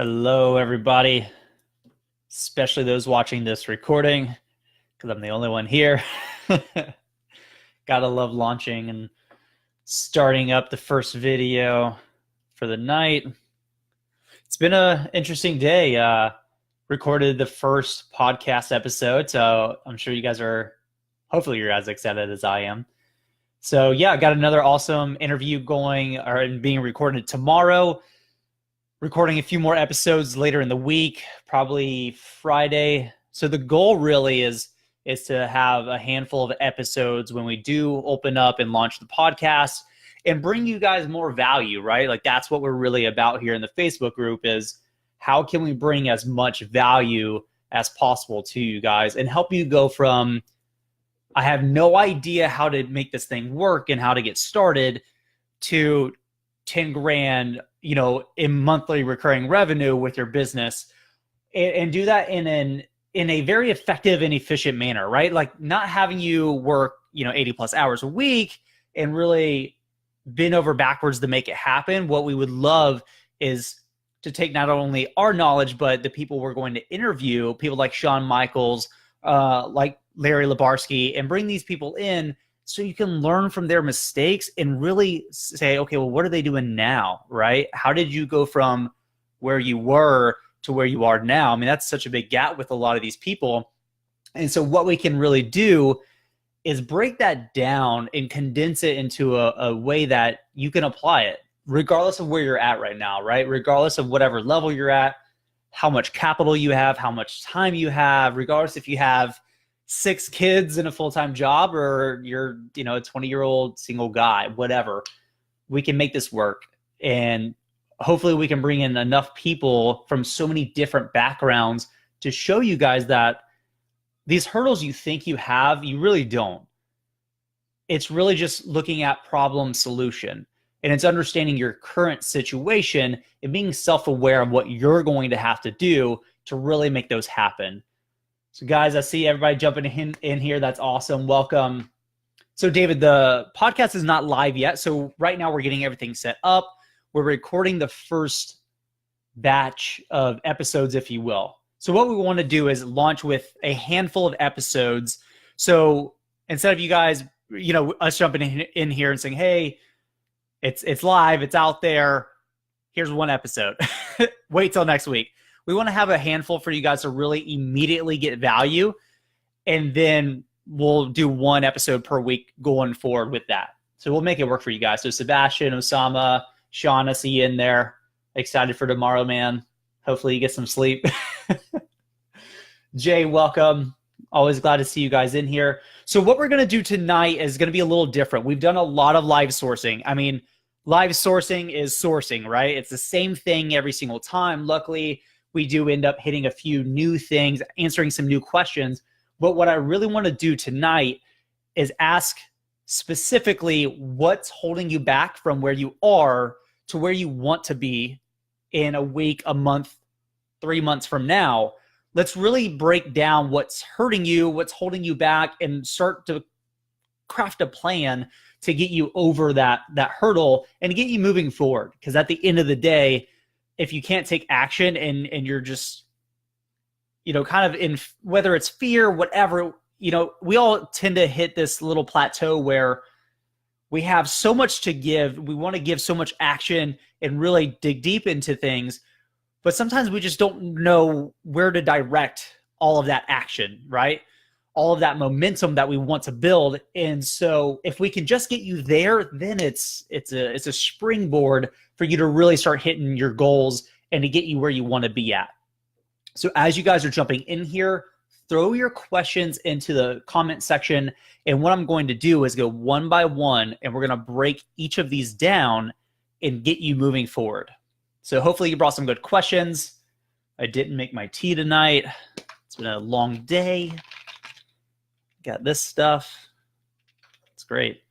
Hello, everybody, especially those watching this recording, because I'm the only one here. Gotta love launching and starting up the first video for the night. It's been an interesting day. Recorded the first podcast episode, so I'm sure you guys are, hopefully you're as excited as I am. So yeah, I got another awesome interview going or being recorded tomorrow. Recording a few more episodes later in the week, probably Friday. So the goal really is to have a handful of episodes when we do open up and launch the podcast and bring you guys more value, right? Like that's what we're really about here in the Facebook group is how can we bring as much value as possible to you guys and help you go from I have no idea how to make this thing work and how to get started to 10 grand, in monthly recurring revenue with your business and do that in a very effective and efficient manner, right? Like not having you work, 80 plus hours a week and really bend over backwards to make it happen. What we would love is to take not only our knowledge, but the people we're going to interview, people like Shawn Michaels, like Larry Labarsky, and bring these people in so you can learn from their mistakes and really say, okay, well, what are they doing now, right? How did you go from where you were to where you are now? I mean, that's such a big gap with a lot of these people. And so what we can really do is break that down and condense it into a way that you can apply it, regardless of where you're at right now, right? Regardless of whatever level you're at, how much capital you have, how much time you have, regardless if you have 6 kids in a full-time job or you're, a 20-year-old single guy, whatever, we can make this work. And hopefully we can bring in enough people from so many different backgrounds to show you guys that these hurdles you think you have, you really don't. It's really just looking at problem solution. And it's understanding your current situation and being self-aware of what you're going to have to do to really make those happen. So guys, I see everybody jumping in here. That's awesome. Welcome. So David, the podcast is not live yet. So right now we're getting everything set up. We're recording the first batch of episodes, if you will. So what we want to do is launch with a handful of episodes. So instead of you guys, us jumping in here and saying, hey, it's live, it's out there, here's one episode. Wait till next week. We want to have a handful for you guys to really immediately get value. And then we'll do one episode per week going forward with that. So we'll make it work for you guys. So Sebastian, Osama, Sean, I see you in there. Excited for tomorrow, man. Hopefully you get some sleep. Jay, welcome. Always glad to see you guys in here. So what we're going to do tonight is going to be a little different. We've done a lot of live sourcing. I mean, live sourcing is sourcing, right? It's the same thing every single time. Luckily, we do end up hitting a few new things, answering some new questions. But what I really want to do tonight is ask specifically what's holding you back from where you are to where you want to be in a week, a month, 3 months from now. Let's really break down what's hurting you, what's holding you back, and start to craft a plan to get you over that hurdle and get you moving forward. Because at the end of the day, if you can't take action and you're just, kind of in, whether it's fear, whatever, we all tend to hit this little plateau where we have so much to give. We want to give so much action and really dig deep into things. But sometimes we just don't know where to direct all of that action, right? All of that momentum that we want to build. And so if we can just get you there, then it's a springboard for you to really start hitting your goals and to get you where you want to be at. So as you guys are jumping in here, throw your questions into the comment section. And what I'm going to do is go one by one, and we're going to break each of these down and get you moving forward. So hopefully you brought some good questions. I didn't make my tea tonight. It's been a long day. Got this stuff. It's great.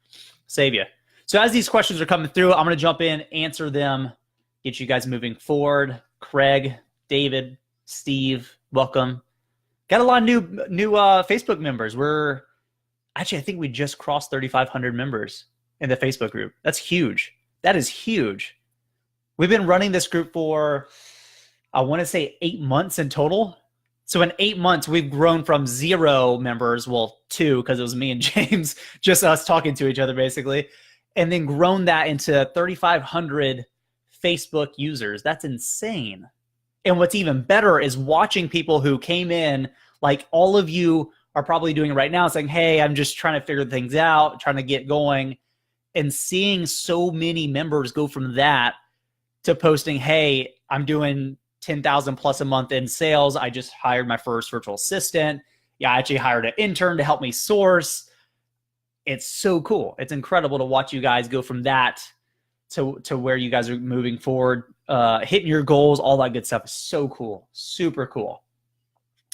Save you. So as these questions are coming through, I'm going to jump in, answer them, get you guys moving forward. Craig, David, Steve, welcome. Got a lot of new Facebook members. I think we just crossed 3,500 members in the Facebook group. That's huge. That is huge. We've been running this group for I want to say 8 months in total. So in 8 months, we've grown from 0 members, well, 2, because it was me and James, just us talking to each other basically, and then grown that into 3,500 Facebook users. That's insane. And what's even better is watching people who came in, like all of you are probably doing right now, saying, hey, I'm just trying to figure things out, trying to get going, and seeing so many members go from that to posting, hey, I'm doing 10,000 plus a month in sales. I just hired my first virtual assistant. Yeah, I actually hired an intern to help me source. It's so cool. It's incredible to watch you guys go from that to where you guys are moving forward, hitting your goals, all that good stuff is so cool. Super cool.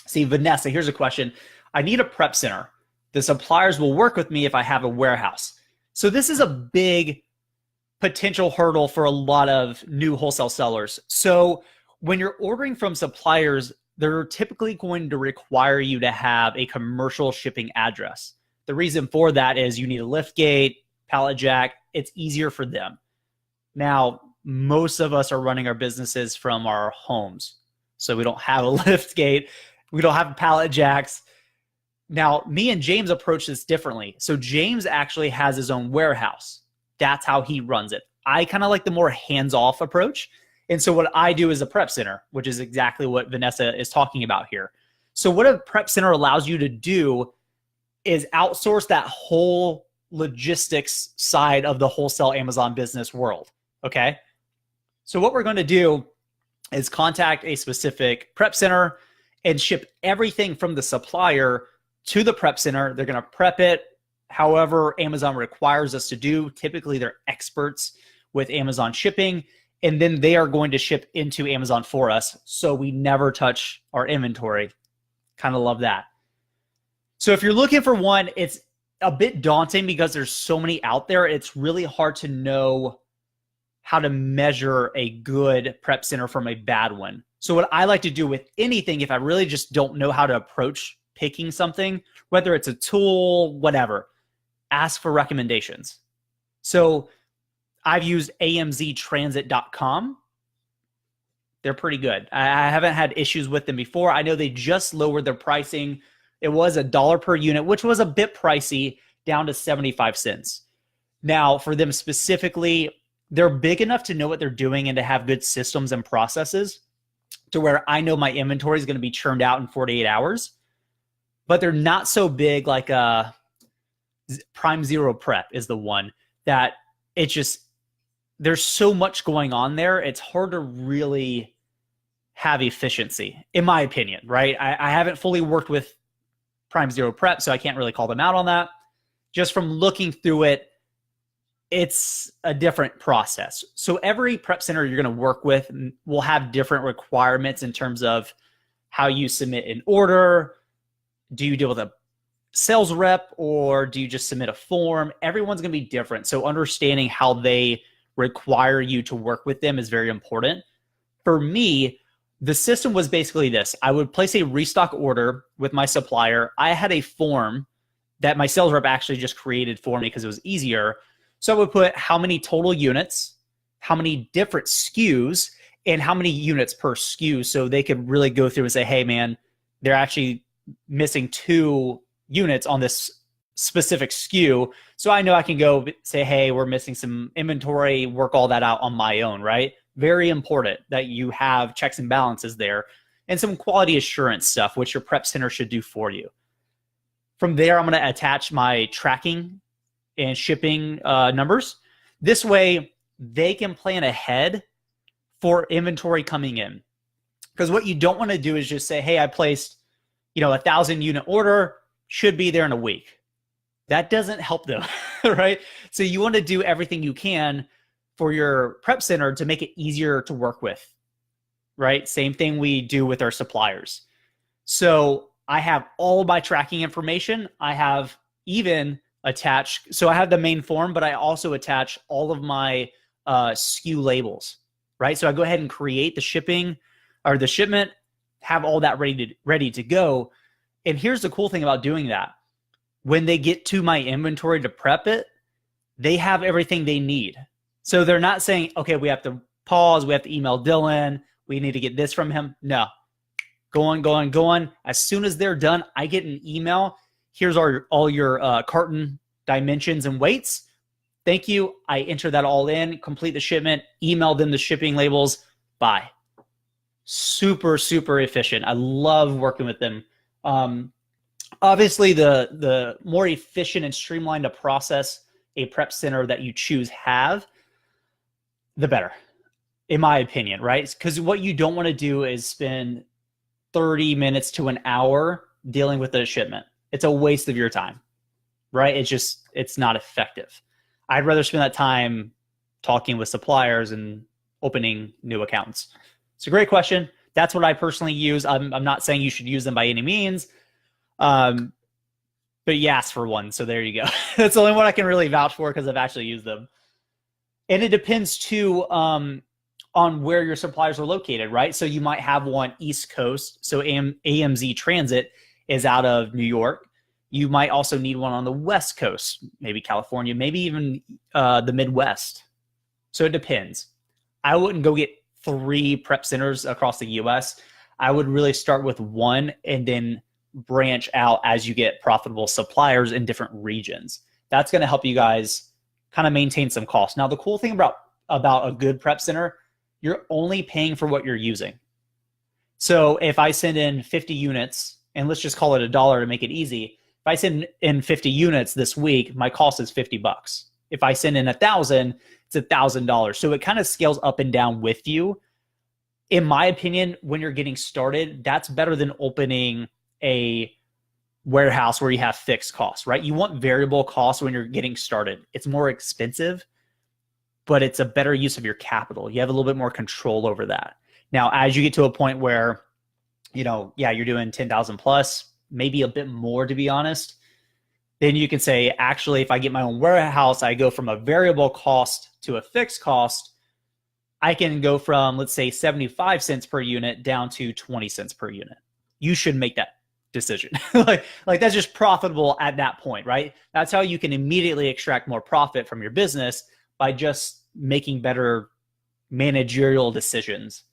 See, Vanessa, here's a question. I need a prep center. The suppliers will work with me if I have a warehouse. So this is a big potential hurdle for a lot of new wholesale sellers. So when you're ordering from suppliers, they're typically going to require you to have a commercial shipping address. The reason for that is you need a lift gate, pallet jack. It's easier for them. Now, most of us are running our businesses from our homes. So we don't have a lift gate. We don't have pallet jacks. Now, me and James approach this differently. So James actually has his own warehouse. That's how he runs it. I kind of like the more hands-off approach. And so what I do is a prep center, which is exactly what Vanessa is talking about here. So what a prep center allows you to do is outsource that whole logistics side of the wholesale Amazon business world, okay? So what we're going to do is contact a specific prep center and ship everything from the supplier to the prep center. They're going to prep it however Amazon requires us to do. Typically, they're experts with Amazon shipping, and then they are going to ship into Amazon for us, so we never touch our inventory. Kind of love that. So if you're looking for one, it's a bit daunting because there's so many out there. It's really hard to know how to measure a good prep center from a bad one. So what I like to do with anything, if I really just don't know how to approach picking something, whether it's a tool, whatever, ask for recommendations. So I've used amztransit.com. They're pretty good. I haven't had issues with them before. I know they just lowered their pricing. It was $1 per unit, which was a bit pricey, down to 75 cents. Now, for them specifically, they're big enough to know what they're doing and to have good systems and processes to where I know my inventory is going to be churned out in 48 hours. But they're not so big like Prime Zero Prep is the one that it's just, there's so much going on there. It's hard to really have efficiency, in my opinion, right? I haven't fully worked with Prime Zero Prep, so I can't really call them out on that. Just from looking through it, it's a different process. So every prep center you're going to work with will have different requirements in terms of how you submit an order. Do you deal with a sales rep or do you just submit a form? Everyone's going to be different. So understanding how they require you to work with them is very important. For me, the system was basically this. I would place a restock order with my supplier. I had a form that my sales rep actually just created for me because it was easier. So I would put how many total units, how many different SKUs, and how many units per SKU, so they could really go through and say, hey, man, they're actually missing 2 units on this specific SKU. So I know I can go say, hey, we're missing some inventory, work all that out on my own, right? Very important that you have checks and balances there and some quality assurance stuff, which your prep center should do for you. From there, I'm going to attach my tracking and shipping numbers. This way, they can plan ahead for inventory coming in. Because what you don't want to do is just say, hey, I placed, 1,000 unit order, should be there in a week. That doesn't help them, right? So you want to do everything you can for your prep center to make it easier to work with, right? Same thing we do with our suppliers. So I have all of my tracking information. I have even attached, so I have the main form, but I also attach all of my SKU labels, right? So I go ahead and create the shipping or the shipment, have all that ready to go. And here's the cool thing about doing that. When they get to my inventory to prep it, they have everything they need. So they're not saying, okay, we have to pause, we have to email Dylan, We need to get this from him. No, go on. As soon as they're done, I get an email. Here's all your carton dimensions and weights. Thank you. I enter that all in, complete the shipment, email them the shipping labels. Bye. Super, super efficient. I love working with them. Obviously, the more efficient and streamlined a process a prep center that you choose have, the better, in my opinion, right? Because what you don't want to do is spend 30 minutes to an hour dealing with a shipment. It's a waste of your time, right? It's not effective. I'd rather spend that time talking with suppliers and opening new accounts. It's a great question. That's what I personally use. I'm not saying you should use them by any means, but you asked for one, so there you go. That's the only one I can really vouch for because I've actually used them. And it depends too on where your suppliers are located, right? So you might have one East Coast. So AMZ Transit is out of New York. You might also need one on the West Coast, maybe California, maybe even the Midwest. So it depends. I wouldn't go get 3 prep centers across the US. I would really start with one and then branch out as you get profitable suppliers in different regions. That's going to help you guys kind of maintain some costs. Now, the cool thing about a good prep center, you're only paying for what you're using. So if I send in 50 units, and let's just call it $1 to make it easy. If I send in 50 units this week, my cost is $50. If I send in 1,000, it's $1,000. So it kind of scales up and down with you. In my opinion, when you're getting started, that's better than opening a warehouse where you have fixed costs, right? You want variable costs when you're getting started. It's more expensive, but it's a better use of your capital. You have a little bit more control over that. Now, as you get to a point where, you're doing 10,000 plus, maybe a bit more, to be honest, then you can say, actually, if I get my own warehouse, I go from a variable cost to a fixed cost. I can go from, let's say, 75 cents per unit down to 20 cents per unit. You should make that decision. like that's just profitable at that point, right? That's how you can immediately extract more profit from your business, by just making better managerial decisions.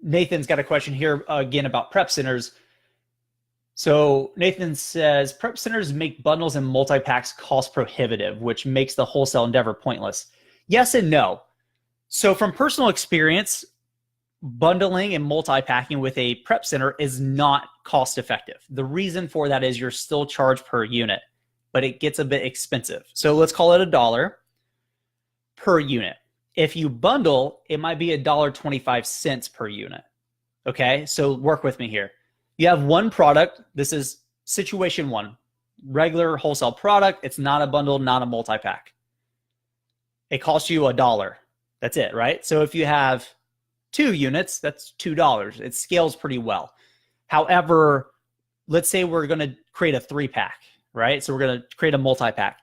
Nathan's got a question here again about prep centers. So Nathan says, prep centers make bundles and multi-packs cost prohibitive, which makes the wholesale endeavor pointless. Yes and no. So from personal experience, bundling and multi-packing with a prep center is not cost effective. The reason for that is you're still charged per unit, but it gets a bit expensive. So let's call it $1 per unit. If you bundle, it might be $1.25 per unit. Okay, so work with me here. You have one product. This is situation one, regular wholesale product. It's not a bundle, not a multi-pack. It costs you $1. That's it, right? So if you have 2 units, that's $2. It scales pretty well. However, let's say we're going to create a 3-pack, right? So we're going to create a multi-pack.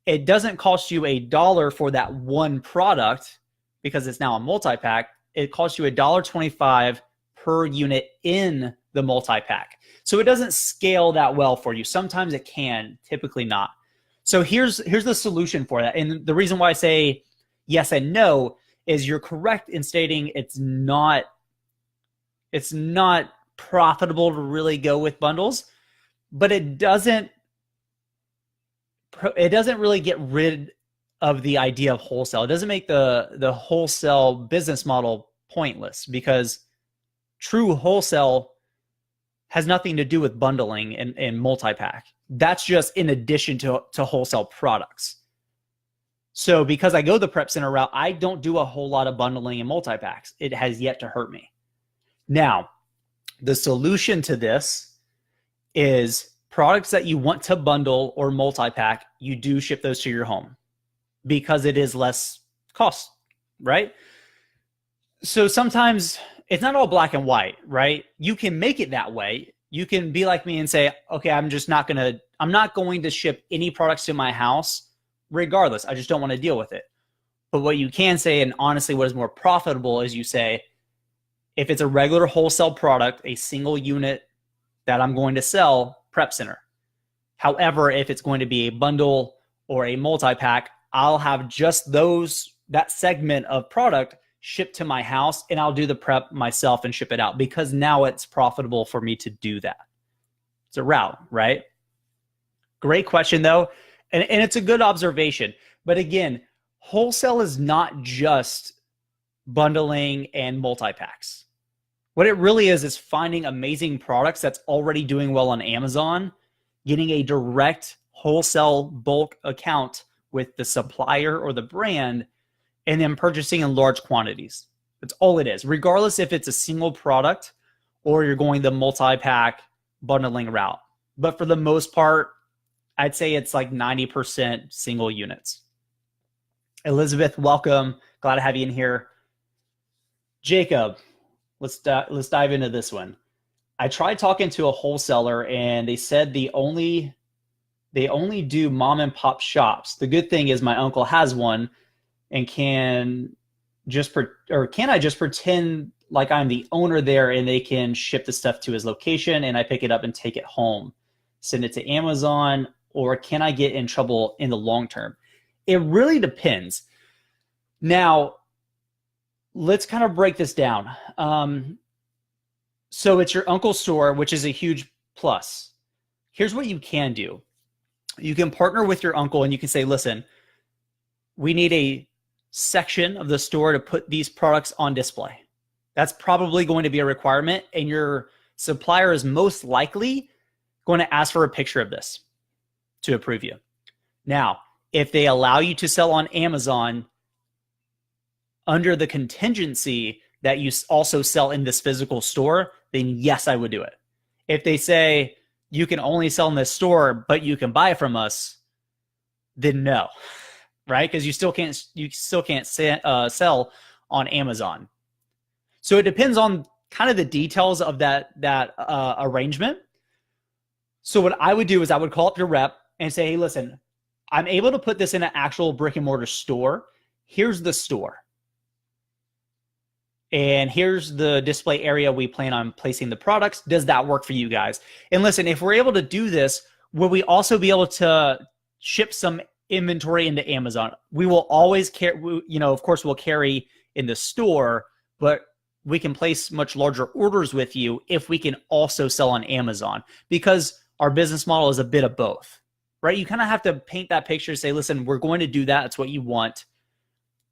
It doesn't cost you $1 for that one product because it's now a multi-pack. It costs you $1.25 per unit in the multi-pack. So it doesn't scale that well for you. Sometimes it can, typically not. So here's the solution for that. And the reason why I say yes and no is you're correct in stating it's not profitable to really go with bundles, but it doesn't really get rid of the idea of wholesale. It doesn't make the wholesale business model pointless, because true wholesale has nothing to do with bundling and multi-pack. That's just in addition to wholesale products. So because I go the prep center route, I don't do a whole lot of bundling and multi-packs. It has yet to hurt me. Now, the solution to this is products that you want to bundle or multi-pack, you do ship those to your home because it is less cost, right? So sometimes it's not all black and white, right? You can make it that way. You can be like me and say, okay, I'm not going to ship any products to my house regardless. I just don't want to deal with it. But what you can say, and honestly, what is more profitable, is you say, if it's a regular wholesale product, a single unit that I'm going to sell, prep center. However, if it's going to be a bundle or a multi-pack, I'll have just those that segment of product shipped to my house, and I'll do the prep myself and ship it out because now it's profitable for me to do that. It's a route, right? Great question though. And it's a good observation. But again, wholesale is not just bundling and multi-packs. What it really is finding amazing products that's already doing well on Amazon, getting a direct wholesale bulk account with the supplier or the brand, and then purchasing in large quantities. That's all it is, regardless if it's a single product or you're going the multi-pack bundling route. But for the most part, I'd say it's like 90% single units. Elizabeth, welcome. Glad to have you in here. Jacob, let's dive into this one. I tried talking to a wholesaler and they said they only do mom and pop shops. The good thing is my uncle has one, and can I just pretend like I'm the owner there and they can ship the stuff to his location and I pick it up and take it home, send it to Amazon, or can I get in trouble in the long term? It really depends. Now, let's kind of break this down. So it's your uncle's store, which is a huge plus. Here's what you can do. You can partner with your uncle and you can say, listen, we need a section of the store to put these products on display. That's probably going to be a requirement, and your supplier is most likely going to ask for a picture of this to approve you. Now, if they allow you to sell on Amazon under the contingency that you also sell in this physical store, then yes, I would do it. If they say you can only sell in this store, but you can buy from us, then no, right? Because you still can't sell on Amazon. So it depends on kind of the details of that arrangement. So what I would do is I would call up your rep and say, hey, listen, I'm able to put this in an actual brick and mortar store. Here's the store. And here's the display area we plan on placing the products. Does that work for you guys? And listen, if we're able to do this, will we also be able to ship some inventory into Amazon? We will always carry, of course we'll carry in the store, but we can place much larger orders with you if we can also sell on Amazon, because our business model is a bit of both, right? You kind of have to paint that picture, say, listen, we're going to do that. It's what you want,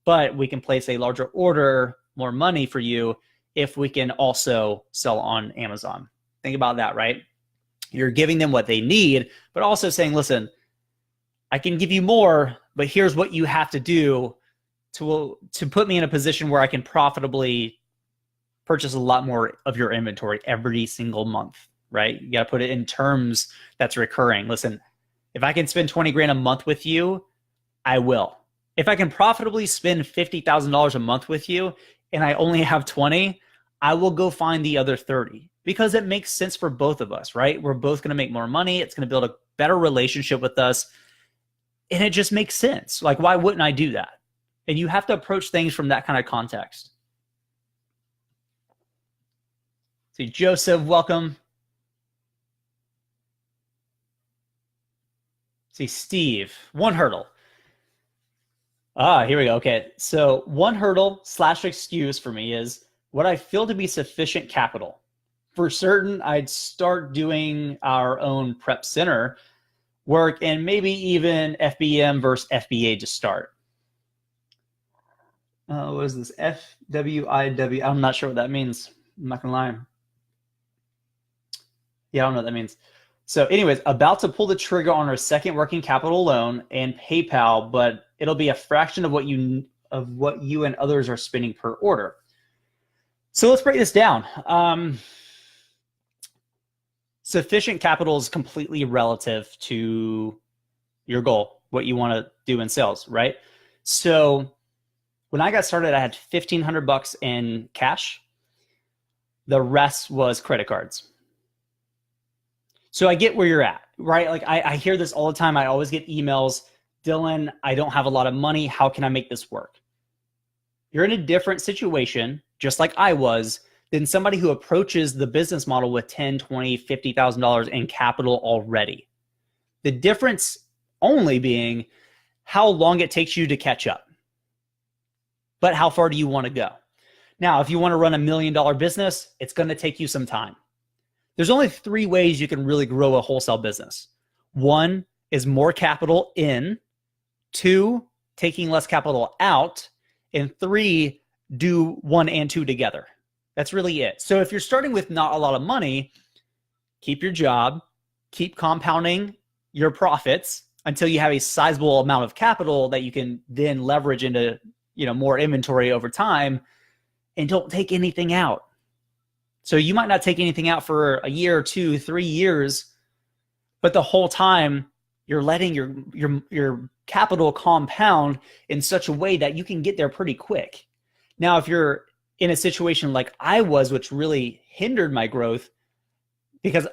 but we can place a larger order, more money for you if we can also sell on Amazon. Think about that, right? You're giving them what they need, but also saying, listen, I can give you more, but here's what you have to do to put me in a position where I can profitably purchase a lot more of your inventory every single month, right? You got to put it in terms that's recurring. Listen, if I can spend 20 grand a month with you, I will. If I can profitably spend $50,000 a month with you and I only have 20, I will go find the other 30, because it makes sense for both of us, right? We're both going to make more money. It's going to build a better relationship with us. And it just makes sense. Like, why wouldn't I do that? And you have to approach things from that kind of context. See, Joseph, welcome. See, Steve, one hurdle. Here we go. Okay. So one hurdle / excuse for me is what I feel to be sufficient capital. For certain, I'd start doing our own prep center work and maybe even FBM versus FBA to start. What is this? FWIW. I'm not sure what that means. I'm not gonna lie. Yeah, I don't know what that means. So anyways, about to pull the trigger on our second working capital loan and PayPal, but it'll be a fraction of what you and others are spending per order. So let's break this down. Sufficient capital is completely relative to your goal, what you want to do in sales, right? So when I got started, I had $1,500 in cash. The rest was credit cards. So I get where you're at, right? Like I hear this all the time. I always get emails, Dylan, I don't have a lot of money. How can I make this work? You're in a different situation, just like I was, than somebody who approaches the business model with $10, $20, $50,000 in capital already. The difference only being how long it takes you to catch up. But how far do you want to go? Now, if you want to run $1 million business, it's going to take you some time. There's only 3 ways you can really grow a wholesale business. 1 is more capital in, 2, taking less capital out, and 3, do 1 and 2 together. That's really it. So if you're starting with not a lot of money, keep your job, keep compounding your profits until you have a sizable amount of capital that you can then leverage into, more inventory over time, and don't take anything out. So you might not take anything out for a year, 2, 3 years, but the whole time you're letting your capital compound in such a way that you can get there pretty quick. Now, if you're in a situation like I was, which really hindered my growth, because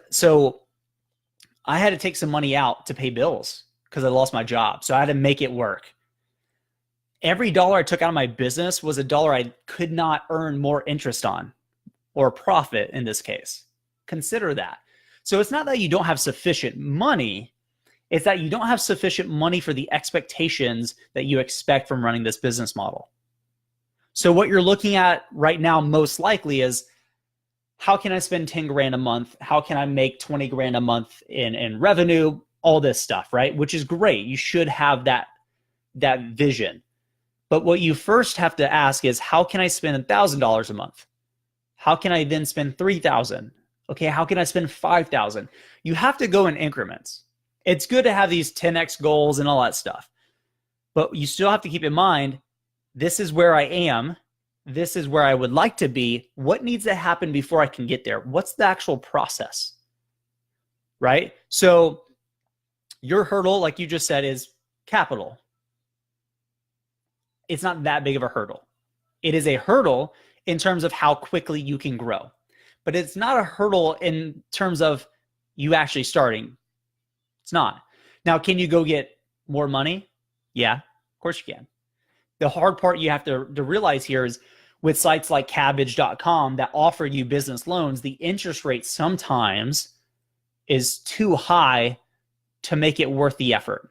I had to take some money out to pay bills because I lost my job. So I had to make it work. Every dollar I took out of my business was a dollar I could not earn more interest on, or profit in this case. Consider that. So it's not that you don't have sufficient money, it's that you don't have sufficient money for the expectations that you expect from running this business model. So what you're looking at right now most likely is, how can I spend 10 grand a month? How can I make 20 grand a month in revenue? All this stuff, right? Which is great. You should have that vision. But what you first have to ask is, how can I spend $1,000 a month? How can I then spend $3,000? Okay, how can I spend $5,000? You have to go in increments. It's good to have these 10x goals and all that stuff. But you still have to keep in mind, this is where I am. This is where I would like to be. What needs to happen before I can get there? What's the actual process? Right? So your hurdle, like you just said, is capital. It's not that big of a hurdle. It is a hurdle in terms of how quickly you can grow. But it's not a hurdle in terms of you actually starting. It's not. Now, can you go get more money? Yeah, of course you can. The hard part you have to realize here is, with sites like Cabbage.com that offer you business loans, the interest rate sometimes is too high to make it worth the effort.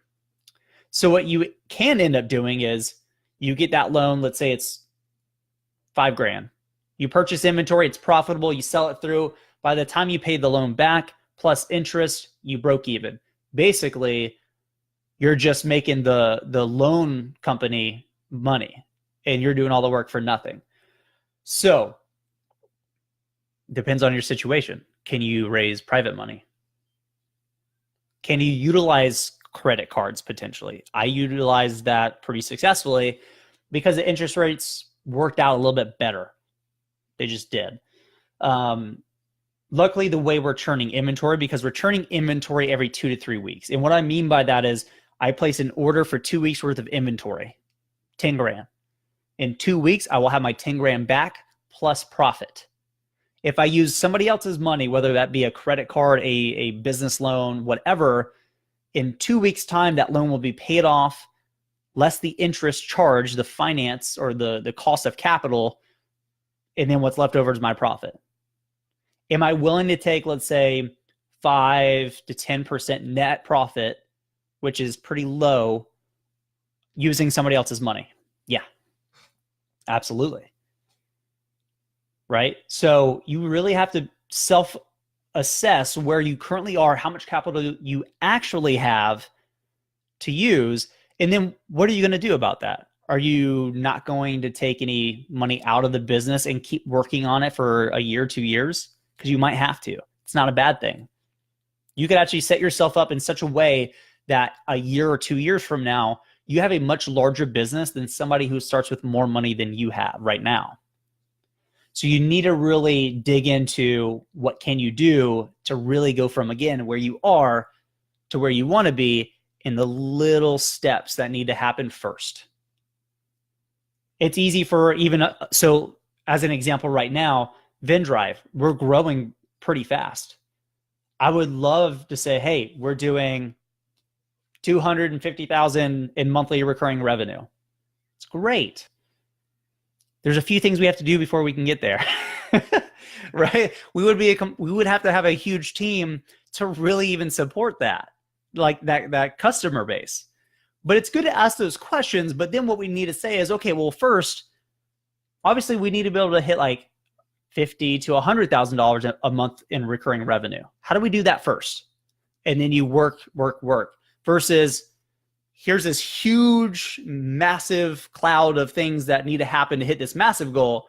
So what you can end up doing is, you get that loan, let's say it's $5 grand. You purchase inventory, it's profitable, you sell it through. By the time you pay the loan back plus interest, you broke even. Basically, you're just making the loan company money and you're doing all the work for nothing. So, depends on your situation. Can you raise private money? Can you utilize credit cards potentially? I utilized that pretty successfully because the interest rates worked out a little bit better. They just did. Luckily, the way we're churning inventory, because we're churning inventory every 2 to 3 weeks. And what I mean by that is, I place an order for 2 weeks worth of inventory, 10 grand. In 2 weeks, I will have my 10 grand back plus profit. If I use somebody else's money, whether that be a credit card, a business loan, whatever, in 2 weeks' time, that loan will be paid off, less the interest charged, the finance or the cost of capital, and then what's left over is my profit. Am I willing to take, let's say, 5 to 10% net profit, which is pretty low, using somebody else's money? Yeah, absolutely. Right? So you really have to self-assess where you currently are, how much capital you actually have to use, and then what are you going to do about that? Are you not going to take any money out of the business and keep working on it for a year, 2 years? Because you might have to. It's not a bad thing. You could actually set yourself up in such a way that a year or 2 years from now, you have a much larger business than somebody who starts with more money than you have right now. So you need to really dig into what can you do to really go from, again, where you are to where you want to be, in the little steps that need to happen first. It's easy for so as an example right now, VinDrive, we're growing pretty fast. I would love to say, hey, we're doing $250,000 in monthly recurring revenue. It's great. There's a few things we have to do before we can get there, right? We would have to have a huge team to really even support that, like that customer base. But it's good to ask those questions. But then what we need to say is, okay, well, first, Obviously, we need to be able to hit like $50,000 to $100,000 a month in recurring revenue. How do we do that first? And then you work versus here's this huge, massive cloud of things that need to happen to hit this massive goal.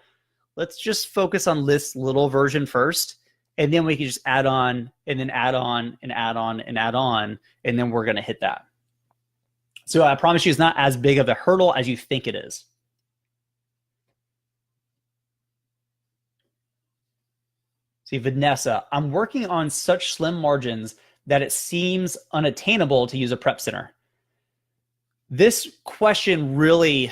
Let's just focus on this little version first. And then we can just add on and then add on and add on and add on. And then we're going to hit that. So I promise you, it's not as big of a hurdle as you think it is. See, Vanessa, I'm working on such slim margins that it seems unattainable to use a prep center. This question really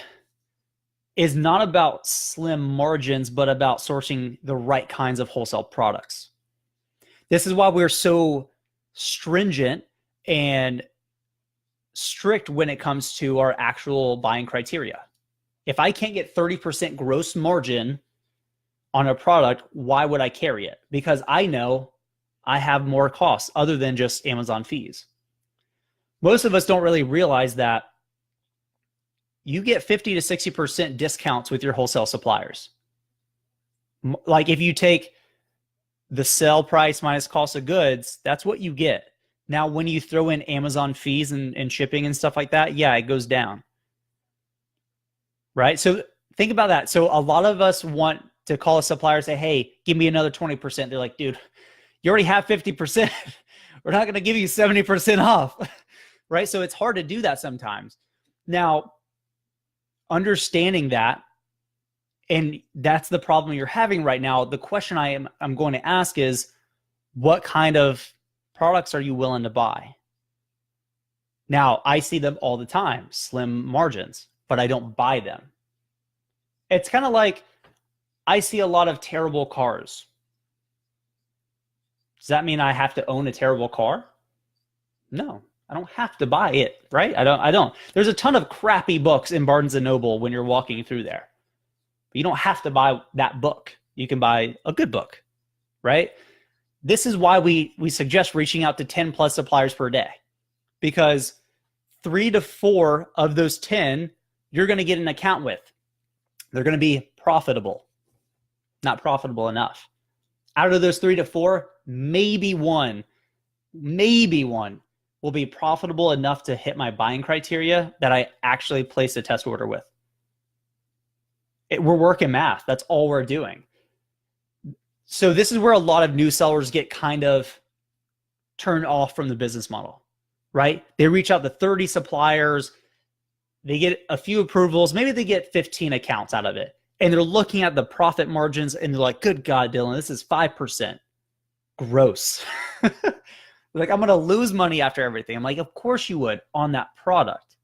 is not about slim margins, but about sourcing the right kinds of wholesale products. This is why we're so stringent and strict when it comes to our actual buying criteria. If I can't get 30% gross margin on a product, why would I carry it? Because I know I have more costs other than just Amazon fees. Most of us don't really realize that you get 50 to 60% discounts with your wholesale suppliers. Like if you take the sell price minus cost of goods, that's what you get. Now, when you throw in Amazon fees and shipping and stuff like that, yeah, it goes down. Right? So think about that. So a lot of us want to call a supplier and say, hey, give me another 20%. They're like, dude, you already have 50%. We're not going to give you 70% off. Right? So it's hard to do that sometimes. Now, understanding that, and that's the problem you're having right now, the question I'm going to ask is, what kind of products are you willing to buy? Now, I see them all the time, slim margins, but I don't buy them. It's kind of like I see a lot of terrible cars. Does that mean I have to own a terrible car? No, I don't have to buy it, right? I don't. There's a ton of crappy books in Barnes & Noble when you're walking through there. But you don't have to buy that book. You can buy a good book, right? This is why we suggest reaching out to 10 plus suppliers per day, because 3 to 4 of those 10, you're going to get an account with. They're going to be profitable, not profitable enough. Out of those 3 to 4, maybe one will be profitable enough to hit my buying criteria that I actually place a test order with. We're working math. That's all we're doing. So this is where a lot of new sellers get kind of turned off from the business model, right? They reach out to 30 suppliers. They get a few approvals. Maybe they get 15 accounts out of it. And they're looking at the profit margins and they're like, good God, Dylan, this is 5%. Gross. Like, I'm going to lose money after everything. I'm like, of course you would on that product.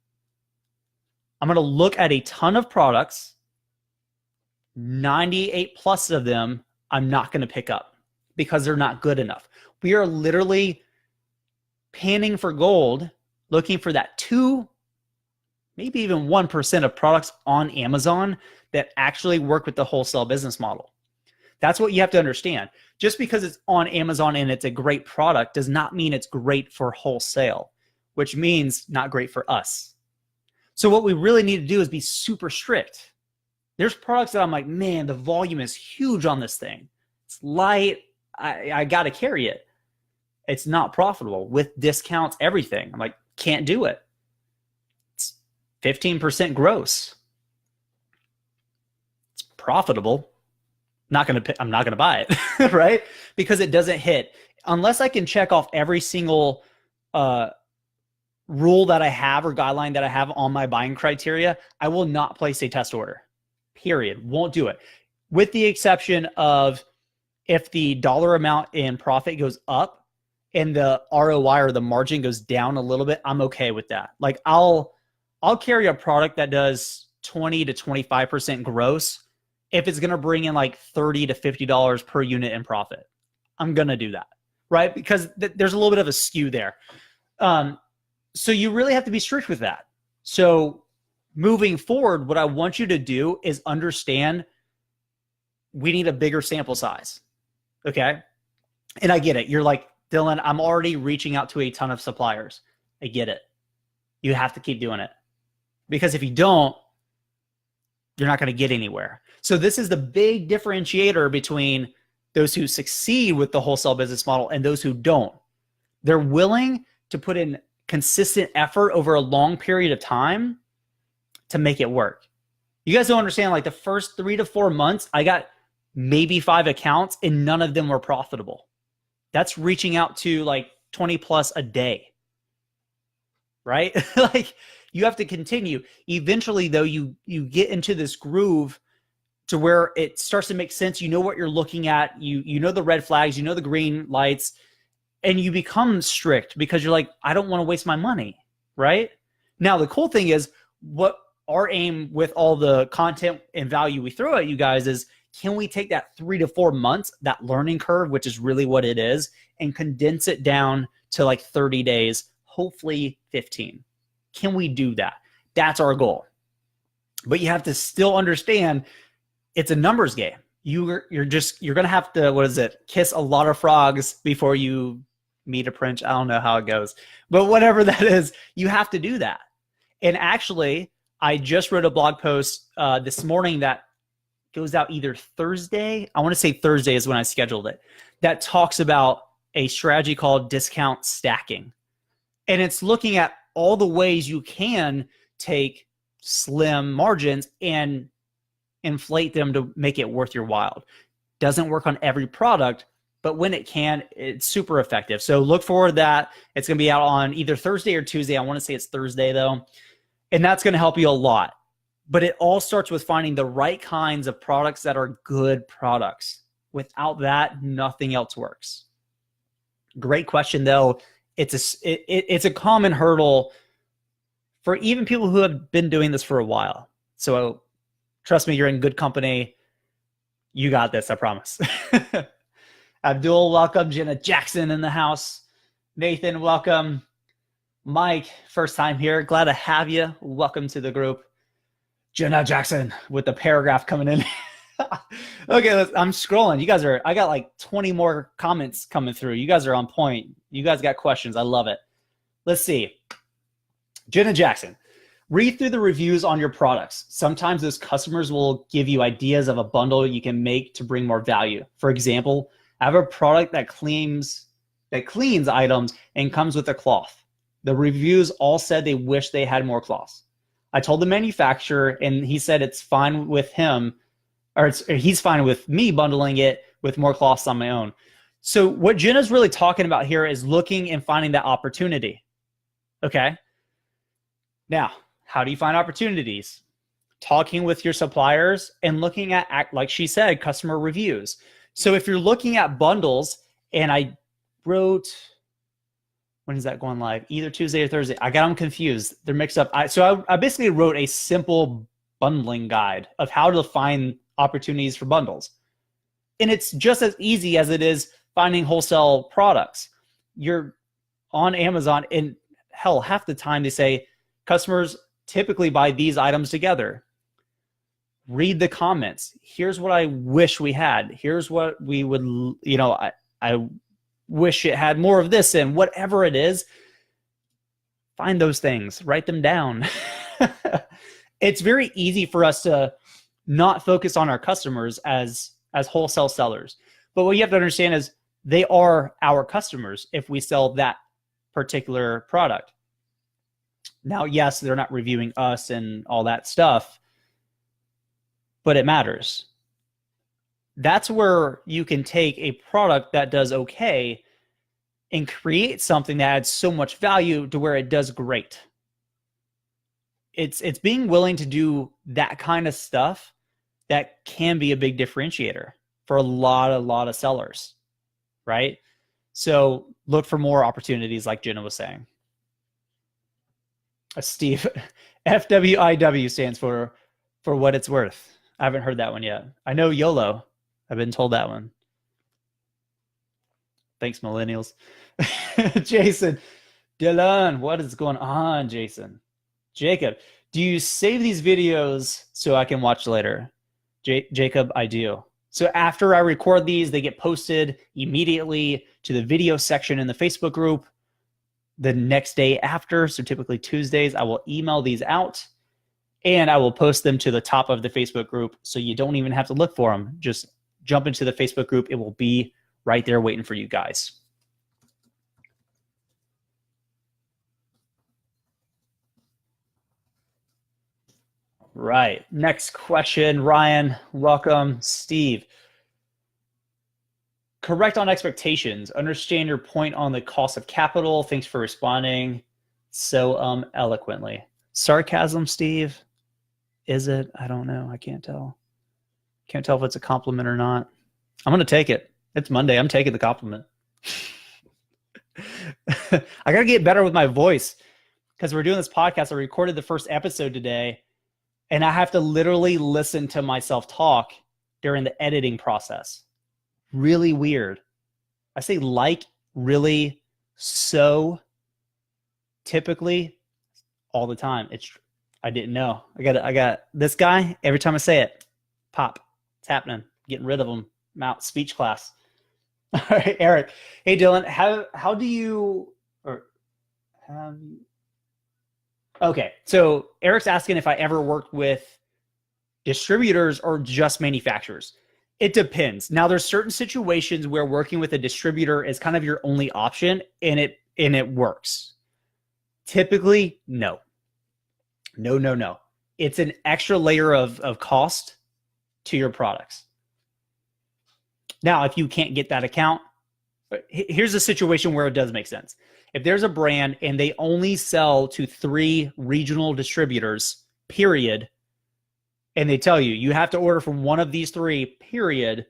I'm going to look at a ton of products. 98 plus of them I'm not going to pick up because they're not good enough. We are literally panning for gold, looking for that 2, maybe even 1% of products on Amazon that actually work with the wholesale business model. That's what you have to understand. Just because it's on Amazon and it's a great product does not mean it's great for wholesale, which means not great for us. So what we really need to do is be super strict. There's products that I'm like, man, the volume is huge on this thing. It's light. I got to carry it. It's not profitable with discounts, everything. I'm like, can't do it. It's 15% gross. It's profitable. I'm not gonna buy it, right? Because it doesn't hit unless I can check off every single rule that I have or guideline that I have on my buying criteria. I will not place a test order. Period. Won't do it. With the exception of if the dollar amount in profit goes up and the ROI or the margin goes down a little bit, I'm okay with that. Like I'll carry a product that does 20 to 25% gross if it's going to bring in like $30 to $50 per unit in profit. I'm going to do that, right? Because there's a little bit of a skew there. So you really have to be strict with that. So moving forward, what I want you to do is understand we need a bigger sample size, okay? And I get it. You're like, Dylan, I'm already reaching out to a ton of suppliers. I get it. You have to keep doing it. Because if you don't, you're not going to get anywhere. So this is the big differentiator between those who succeed with the wholesale business model and those who don't. They're willing to put in consistent effort over a long period of time to make it work. You guys don't understand, like the first 3 to 4 months, I got maybe 5 accounts and none of them were profitable. That's reaching out to like 20 plus a day, right? Like you have to continue. Eventually though, you get into this groove to where it starts to make sense. You know what you're looking at. You know the red flags, you know the green lights, and you become strict because you're like, I don't want to waste my money, right? Now, the cool thing is what our aim with all the content and value we throw at you guys is, can we take that 3 to 4 months, that learning curve, which is really what it is, and condense it down to like 30 days, hopefully 15. Can we do that? That's our goal. But you have to still understand it's a numbers game. You're going to have to, kiss a lot of frogs before you meet a prince. I don't know how it goes, but whatever that is, you have to do that. And actually, I just wrote a blog post this morning that goes out either Thursday. I want to say Thursday is when I scheduled it. That talks about a strategy called discount stacking. And it's looking at all the ways you can take slim margins and inflate them to make it worth your while. Doesn't work on every product, but when it can, it's super effective. So look for that. It's going to be out on either Thursday or Tuesday. I want to say it's Thursday though. And that's going to help you a lot. But it all starts with finding the right kinds of products that are good products. Without that, nothing else works. Great question though. It's a common hurdle for even people who have been doing this for a while. So trust me, you're in good company. You got this, I promise. Abdul, welcome. Jenna Jackson in the house. Nathan, welcome. Mike, first time here. Glad to have you. Welcome to the group. Jenna Jackson with the paragraph coming in. Okay, I'm scrolling. I got like 20 more comments coming through. You guys are on point. You guys got questions. I love it. Let's see. Jenna Jackson. Read through the reviews on your products. Sometimes those customers will give you ideas of a bundle you can make to bring more value. For example, I have a product that cleans items and comes with a cloth. The reviews all said they wish they had more cloths. I told the manufacturer and he said it's fine with him, or he's fine with me bundling it with more cloths on my own. So what Jenna's really talking about here is looking and finding that opportunity. Okay. Now, how do you find opportunities? Talking with your suppliers and looking at, like she said, customer reviews. So if you're looking at bundles, and I wrote, when is that going live? Either Tuesday or Thursday. I got them confused. They're mixed up. I basically wrote a simple bundling guide of how to find opportunities for bundles. And it's just as easy as it is finding wholesale products. You're on Amazon, and hell, half the time they say customers typically buy these items together. Read the comments. Here's what I wish we had. Here's what we would, I wish it had more of this, and whatever it is, find those things, write them down. It's very easy for us to not focus on our customers as wholesale sellers. But what you have to understand is they are our customers if we sell that particular product. Now, yes, they're not reviewing us and all that stuff, but it matters. That's where you can take a product that does okay and create something that adds so much value to where it does great. It's being willing to do that kind of stuff that can be a big differentiator for a lot of sellers, right? So look for more opportunities like Jenna was saying. Steve, FWIW stands for what it's worth. I haven't heard that one yet. I know YOLO. I've been told that one. Thanks, millennials. Jason, Dylan, what is going on, Jason? Jacob, do you save these videos so I can watch later? Jacob, I do. So after I record these, they get posted immediately to the video section in the Facebook group the next day after. So typically Tuesdays, I will email these out. And I will post them to the top of the Facebook group, so you don't even have to look for them. Just jump into the Facebook group. It will be right there waiting for you guys. Right. Next question, Ryan. Welcome. Steve. Correct on expectations. Understand your point on the cost of capital. Thanks for responding so eloquently. Sarcasm, Steve? Is it? I don't know. I can't tell. Can't tell if it's a compliment or not. I'm going to take it. It's Monday. I'm taking the compliment. I got to get better with my voice because we're doing this podcast. I recorded the first episode today, and I have to literally listen to myself talk during the editing process. Really weird. I say like, really, so, typically, all the time. I didn't know. I got this guy. Every time I say it, pop. It's happening. Getting rid of him. I'm out. Speech class. All right, Eric. Hey, Dylan. How do you or have you? Okay, so Eric's asking if I ever worked with distributors or just manufacturers. It depends. Now, there's certain situations where working with a distributor is kind of your only option, and it works. Typically, no. No. It's an extra layer of cost to your products. Now, if you can't get that account, here's a situation where it does make sense. If there's a brand and they only sell to 3 regional distributors, period, and they tell you have to order from one of these 3, period,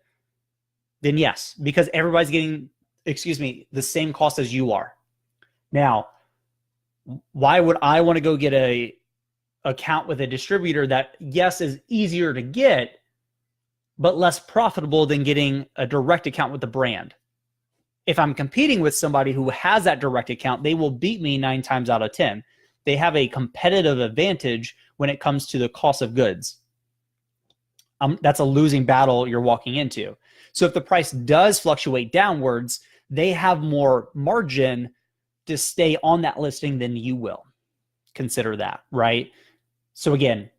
then yes, because everybody's getting, the same cost as you are. Now, why would I want to go get a account with a distributor that, yes, is easier to get, but less profitable than getting a direct account with the brand? If I'm competing with somebody who has that direct account, they will beat me 9 times out of 10. They have a competitive advantage when it comes to the cost of goods. That's a losing battle you're walking into. So if the price does fluctuate downwards, they have more margin to stay on that listing than you will. Consider that, right? So again,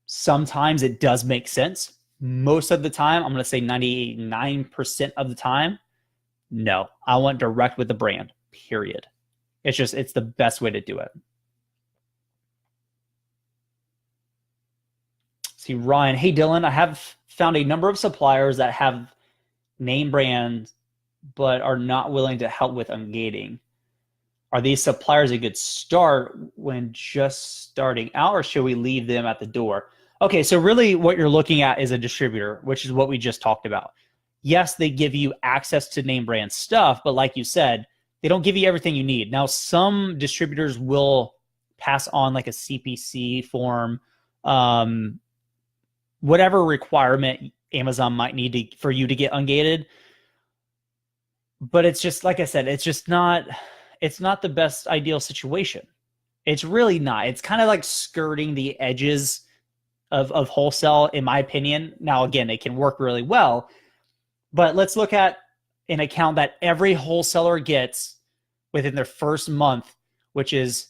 sometimes it does make sense. Most of the time, I'm going to say 99% of the time, no, I want direct with the brand, period. It's the best way to do it. See, Ryan, hey, Dylan, I have found a number of suppliers that have name brands, but are not willing to help with ungating. Are these suppliers a good start when just starting out, or should we leave them at the door? Okay, so really what you're looking at is a distributor, which is what we just talked about. Yes, they give you access to name brand stuff, but like you said, they don't give you everything you need. Now, some distributors will pass on like a CPC form, whatever requirement Amazon might need for you to get ungated. But it's just, like I said, it's not the best ideal situation. It's really not. It's kind of like skirting the edges of wholesale, in my opinion. Now, again, it can work really well, but let's look at an account that every wholesaler gets within their first month, which is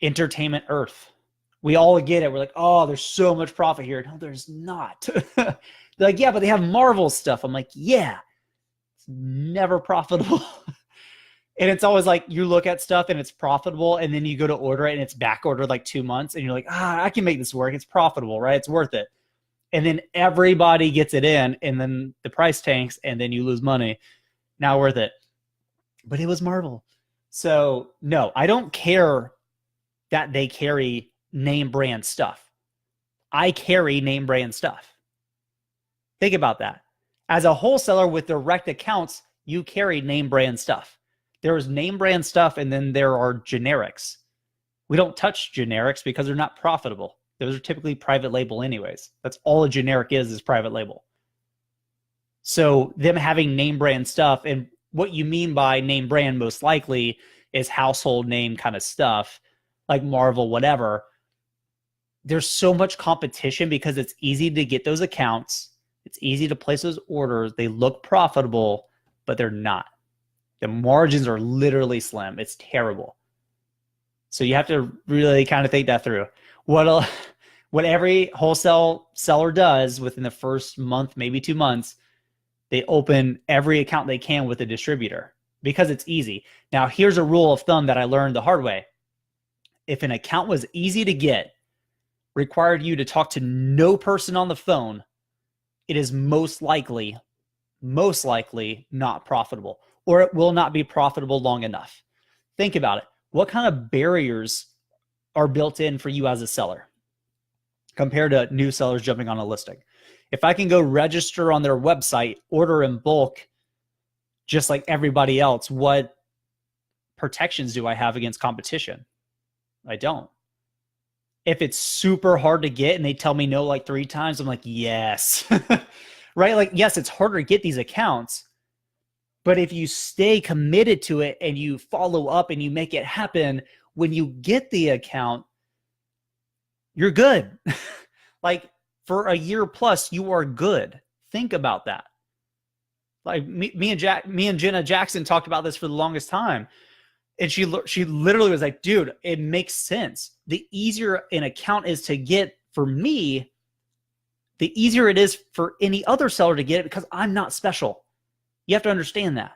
Entertainment Earth. We all get it. We're like, oh, there's so much profit here. No, there's not. They're like, yeah, but they have Marvel stuff. I'm like, yeah, it's never profitable. And it's always like you look at stuff and it's profitable, and then you go to order it and it's back ordered like 2 months, and you're like, I can make this work. It's profitable, right? It's worth it. And then everybody gets it in, and then the price tanks, and then you lose money. Not worth it. But it was Marvel. So no, I don't care that they carry name brand stuff. I carry name brand stuff. Think about that. As a wholesaler with direct accounts, you carry name brand stuff. There is name brand stuff, and then there are generics. We don't touch generics because they're not profitable. Those are typically private label anyways. That's all a generic is private label. So them having name brand stuff, and what you mean by name brand most likely is household name kind of stuff, like Marvel, whatever. There's so much competition because it's easy to get those accounts. It's easy to place those orders. They look profitable, but they're not. The margins are literally slim. It's terrible. So you have to really kind of think that through. What What every wholesale seller does within the first month, maybe 2 months, they open every account they can with a distributor because it's easy. Now, here's a rule of thumb that I learned the hard way. If an account was easy to get, required you to talk to no person on the phone, it is most likely not profitable, or it will not be profitable long enough. Think about it. What kind of barriers are built in for you as a seller compared to new sellers jumping on a listing? If I can go register on their website, order in bulk, just like everybody else, what protections do I have against competition? I don't. If it's super hard to get and they tell me no like 3 times, I'm like, yes. Right? Like, yes, it's harder to get these accounts, but if you stay committed to it and you follow up and you make it happen, when you get the account, you're good. Like, for a year plus, you are good. Think about that. Like me and Jenna Jackson talked about this for the longest time. And she literally was like, dude, it makes sense. The easier an account is to get for me, the easier it is for any other seller to get it because I'm not special. You have to understand that.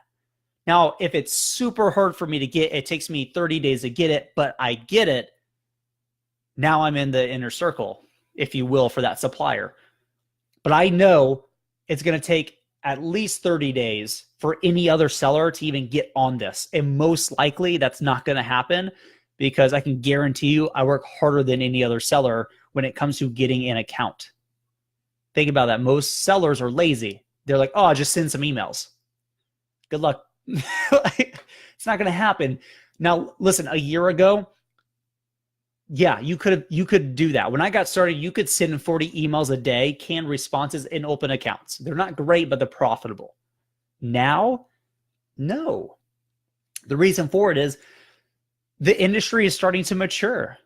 Now, if it's super hard for me to get, it takes me 30 days to get it, but I get it. Now I'm in the inner circle, if you will, for that supplier. But I know it's going to take at least 30 days for any other seller to even get on this. And most likely that's not going to happen because I can guarantee you I work harder than any other seller when it comes to getting an account. Think about that. Most sellers are lazy. They're like, oh, just send some emails. Good luck. It's not going to happen. Now, listen, a year ago, yeah, you could do that. When I got started, you could send 40 emails a day, canned responses, and open accounts. They're not great, but they're profitable. Now, no. The reason for it is the industry is starting to mature.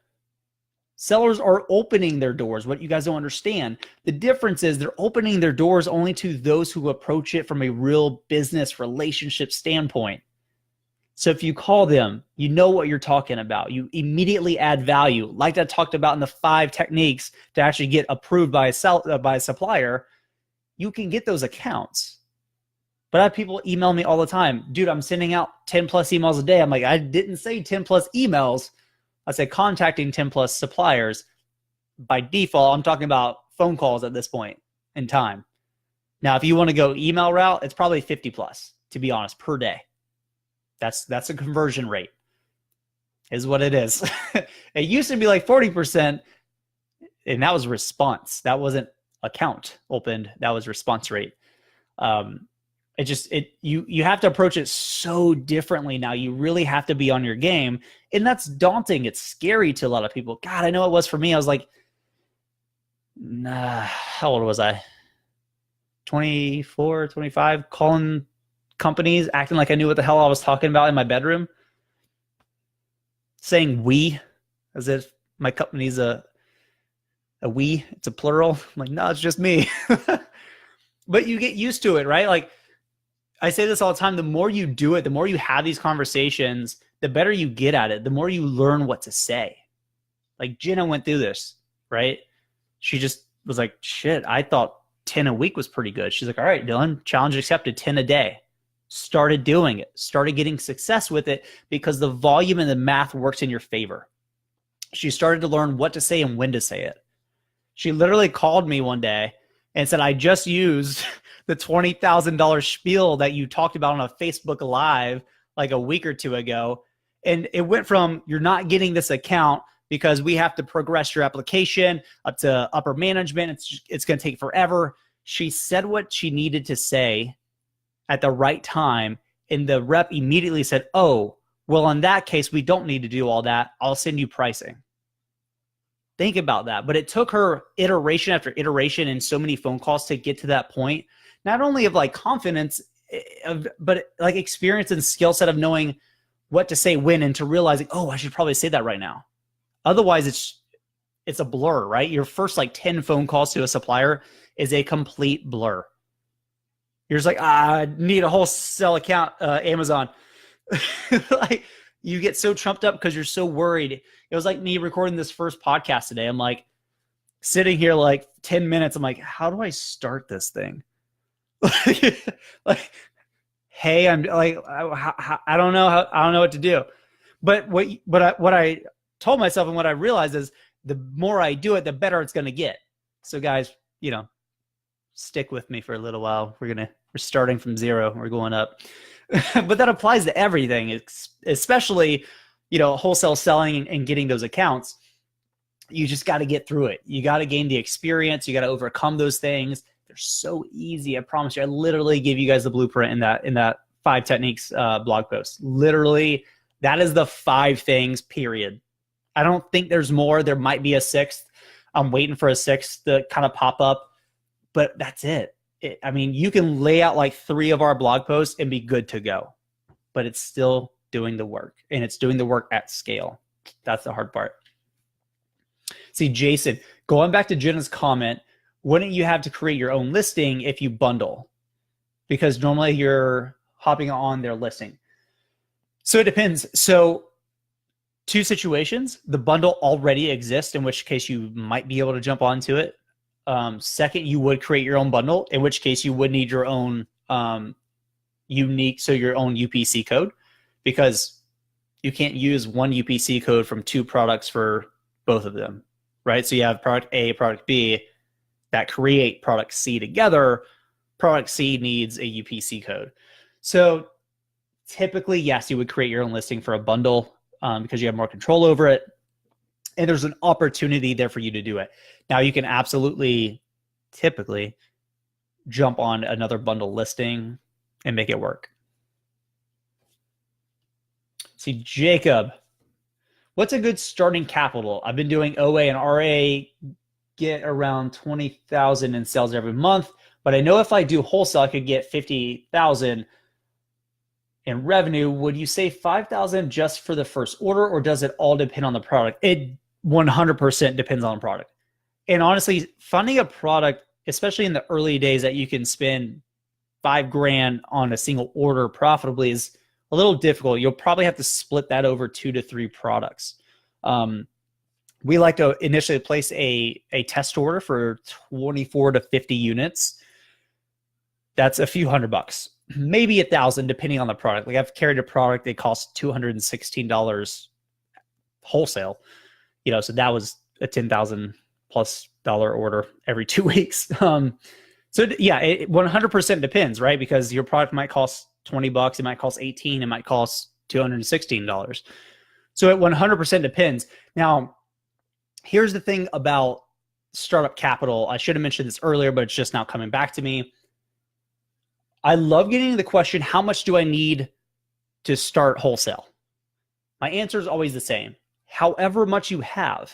Sellers are opening their doors. What you guys don't understand, the difference is they're opening their doors only to those who approach it from a real business relationship standpoint. So if you call them, you know what you're talking about. You immediately add value, like I talked about in the 5 techniques to actually get approved by a supplier. You can get those accounts. But I have people email me all the time. Dude, I'm sending out 10 plus emails a day. I'm like, I didn't say 10 plus emails. I say contacting 10 plus suppliers. By default, I'm talking about phone calls at this point in time. Now, if you want to go email route, it's probably 50 plus, to be honest, per day. That's a conversion rate, is what it is. It used to be like 40%, and that was response. That wasn't account opened. That was response rate. You have to approach it so differently now. You really have to be on your game, and that's daunting. It's scary to a lot of people. God, I know it was for me. I was like, nah, how old was I? 24, 25, calling companies, acting like I knew what the hell I was talking about in my bedroom, saying we, as if my company's a we, it's a plural. I'm like, no, it's just me. But you get used to it, right? Like, I say this all the time, the more you do it, the more you have these conversations, the better you get at it, the more you learn what to say. Like Jenna went through this, right? She just was like, shit, I thought 10 a week was pretty good. She's like, all right, Dylan, challenge accepted, 10 a day. Started doing it, started getting success with it because the volume and the math works in your favor. She started to learn what to say and when to say it. She literally called me one day and said, I just used the $20,000 spiel that you talked about on a Facebook Live like a week or 2 ago. And it went from, you're not getting this account because we have to progress your application up to upper management. It's going to take forever. She said what she needed to say at the right time, and the rep immediately said, oh, well, in that case, we don't need to do all that. I'll send you pricing. Think about that. But it took her iteration after iteration and so many phone calls to get to that point, not only of like confidence, but like experience and skill set of knowing what to say when, and to realizing, oh, I should probably say that right now. Otherwise, it's a blur, right? Your first like 10 phone calls to a supplier is a complete blur. You're just like, I need a wholesale account, Amazon. Like, you get so trumped up because you're so worried. It was like me recording this first podcast today. I'm like, sitting here like 10 minutes. I'm like, how do I start this thing? Like, hey, I'm like, I don't know I don't know what to do. But what I told myself and what I realized is the more I do it, the better it's going to get. So guys, stick with me for a little while. We're starting from zero. We're going up. But that applies to everything, especially, wholesale selling and getting those accounts. You just got to get through it. You got to gain the experience. You got to overcome those things. They're so easy. I promise you. I literally give you guys the blueprint in that 5 techniques blog post. Literally, that is the 5 things, period. I don't think there's more. There might be a 6th. I'm waiting for a 6th to kind of pop up, but that's it. I mean, you can lay out like 3 of our blog posts and be good to go, but it's still doing the work, and it's doing the work at scale. That's the hard part. See, Jason, going back to Jenna's comment, wouldn't you have to create your own listing if you bundle? Because normally you're hopping on their listing. So it depends. So 2 situations: the bundle already exists, in which case you might be able to jump onto it. Second, you would create your own bundle, in which case you would need your own your own UPC code, because you can't use one UPC code from 2 products for both of them, right? So you have product A, product B that create product C together. Product C needs a UPC code. So typically, yes, you would create your own listing for a bundle because you have more control over it. And there's an opportunity there for you to do it. Now, you can absolutely, typically, jump on another bundle listing and make it work. See, Jacob, what's a good starting capital? I've been doing OA and RA, get around 20,000 in sales every month, but I know if I do wholesale, I could get 50,000 in revenue. Would you say 5,000 just for the first order, or does it all depend on the product? It 100% depends on the product. And honestly, finding a product, especially in the early days, that you can spend $5,000 on a single order profitably is a little difficult. You'll probably have to split that over 2 to 3 products. We like to initially place a test order for 24 to 50 units. That's a few $100, maybe $1,000, depending on the product. Like, I've carried a product that cost $216 wholesale, so that was a $10,000+ order every 2 weeks. So yeah, it 100% depends, right? Because your product might cost $20, it might cost $18, it might cost $216. So it 100% depends. Now, here's the thing about startup capital. I should have mentioned this earlier, but it's just now coming back to me. I love getting the question, how much do I need to start wholesale? My answer is always the same: however much you have.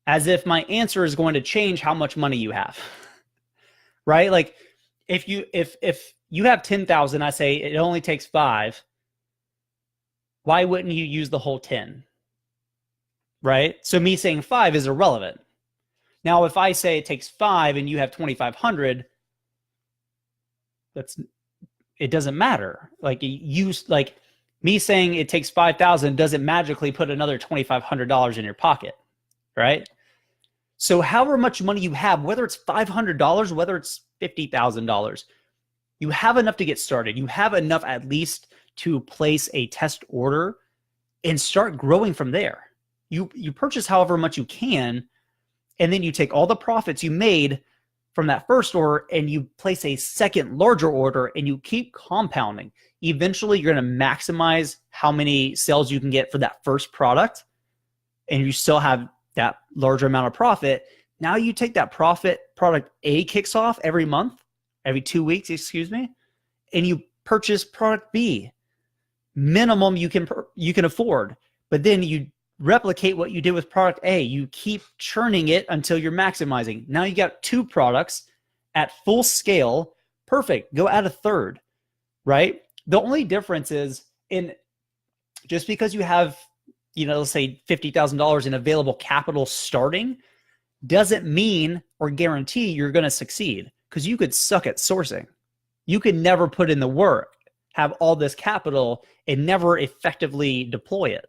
As if my answer is going to change how much money you have. Right? Like, if you have 10,000, I say it only takes 5. Why wouldn't you use the whole 10? Right? So me saying 5 is irrelevant. Now, if I say it takes 5 and you have 2,500, it doesn't matter. Like, me saying it takes 5,000 doesn't magically put another $2,500 in your pocket, right? So however much money you have, whether it's $500, whether it's $50,000, you have enough to get started. You have enough at least to place a test order and start growing from there. You purchase however much you can, and then you take all the profits you made from that first order and you place a second larger order, and you keep compounding. Eventually, you're going to maximize how many sales you can get for that first product, and you still have that larger amount of profit. Now you take that profit, product A kicks off every month, every 2 weeks, and you purchase product B. Minimum you can afford, but then you replicate what you did with product A. You keep churning it until you're maximizing. Now you got 2 products at full scale. Perfect. Go add a third, right? The only difference is, just because you have, let's say $50,000 in available capital starting, doesn't mean or guarantee you're going to succeed, because you could suck at sourcing. You could never put in the work, have all this capital, and never effectively deploy it.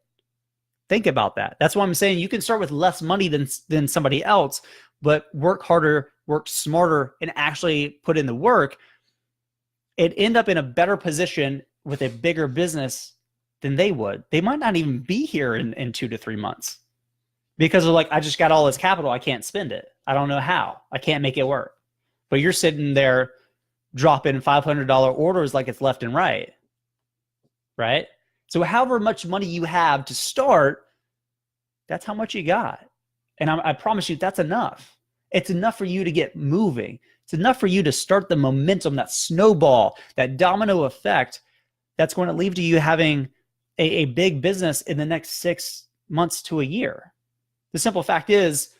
Think about that. That's why I'm saying you can start with less money than somebody else, but work harder, work smarter, and actually put in the work, and end up in a better position with a bigger business than they would. They might not even be here in 2 to 3 months because they're like, I just got all this capital. I can't spend it. I don't know how. I can't make it work. But you're sitting there dropping $500 orders like it's left and right. Right? So however much money you have to start, that's how much you got. And I promise you, that's enough. It's enough for you to get moving. It's enough for you to start the momentum, that snowball, that domino effect that's going to lead to you having a big business in the next 6 months to a year. The simple fact is,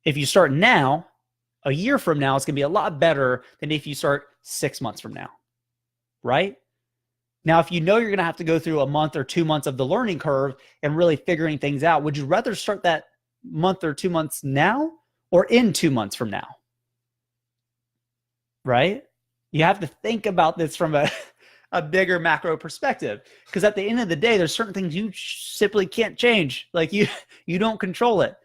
if you start now, a year from now, it's going to be a lot better than if you start 6 months from now, right? Now, if you know you're going to have to go through a month or 2 months of the learning curve and really figuring things out, would you rather start that month or 2 months now or in 2 months from now? Right? You have to think about this from a bigger macro perspective, because at the end of the day, there's certain things you simply can't change. Like you don't control it.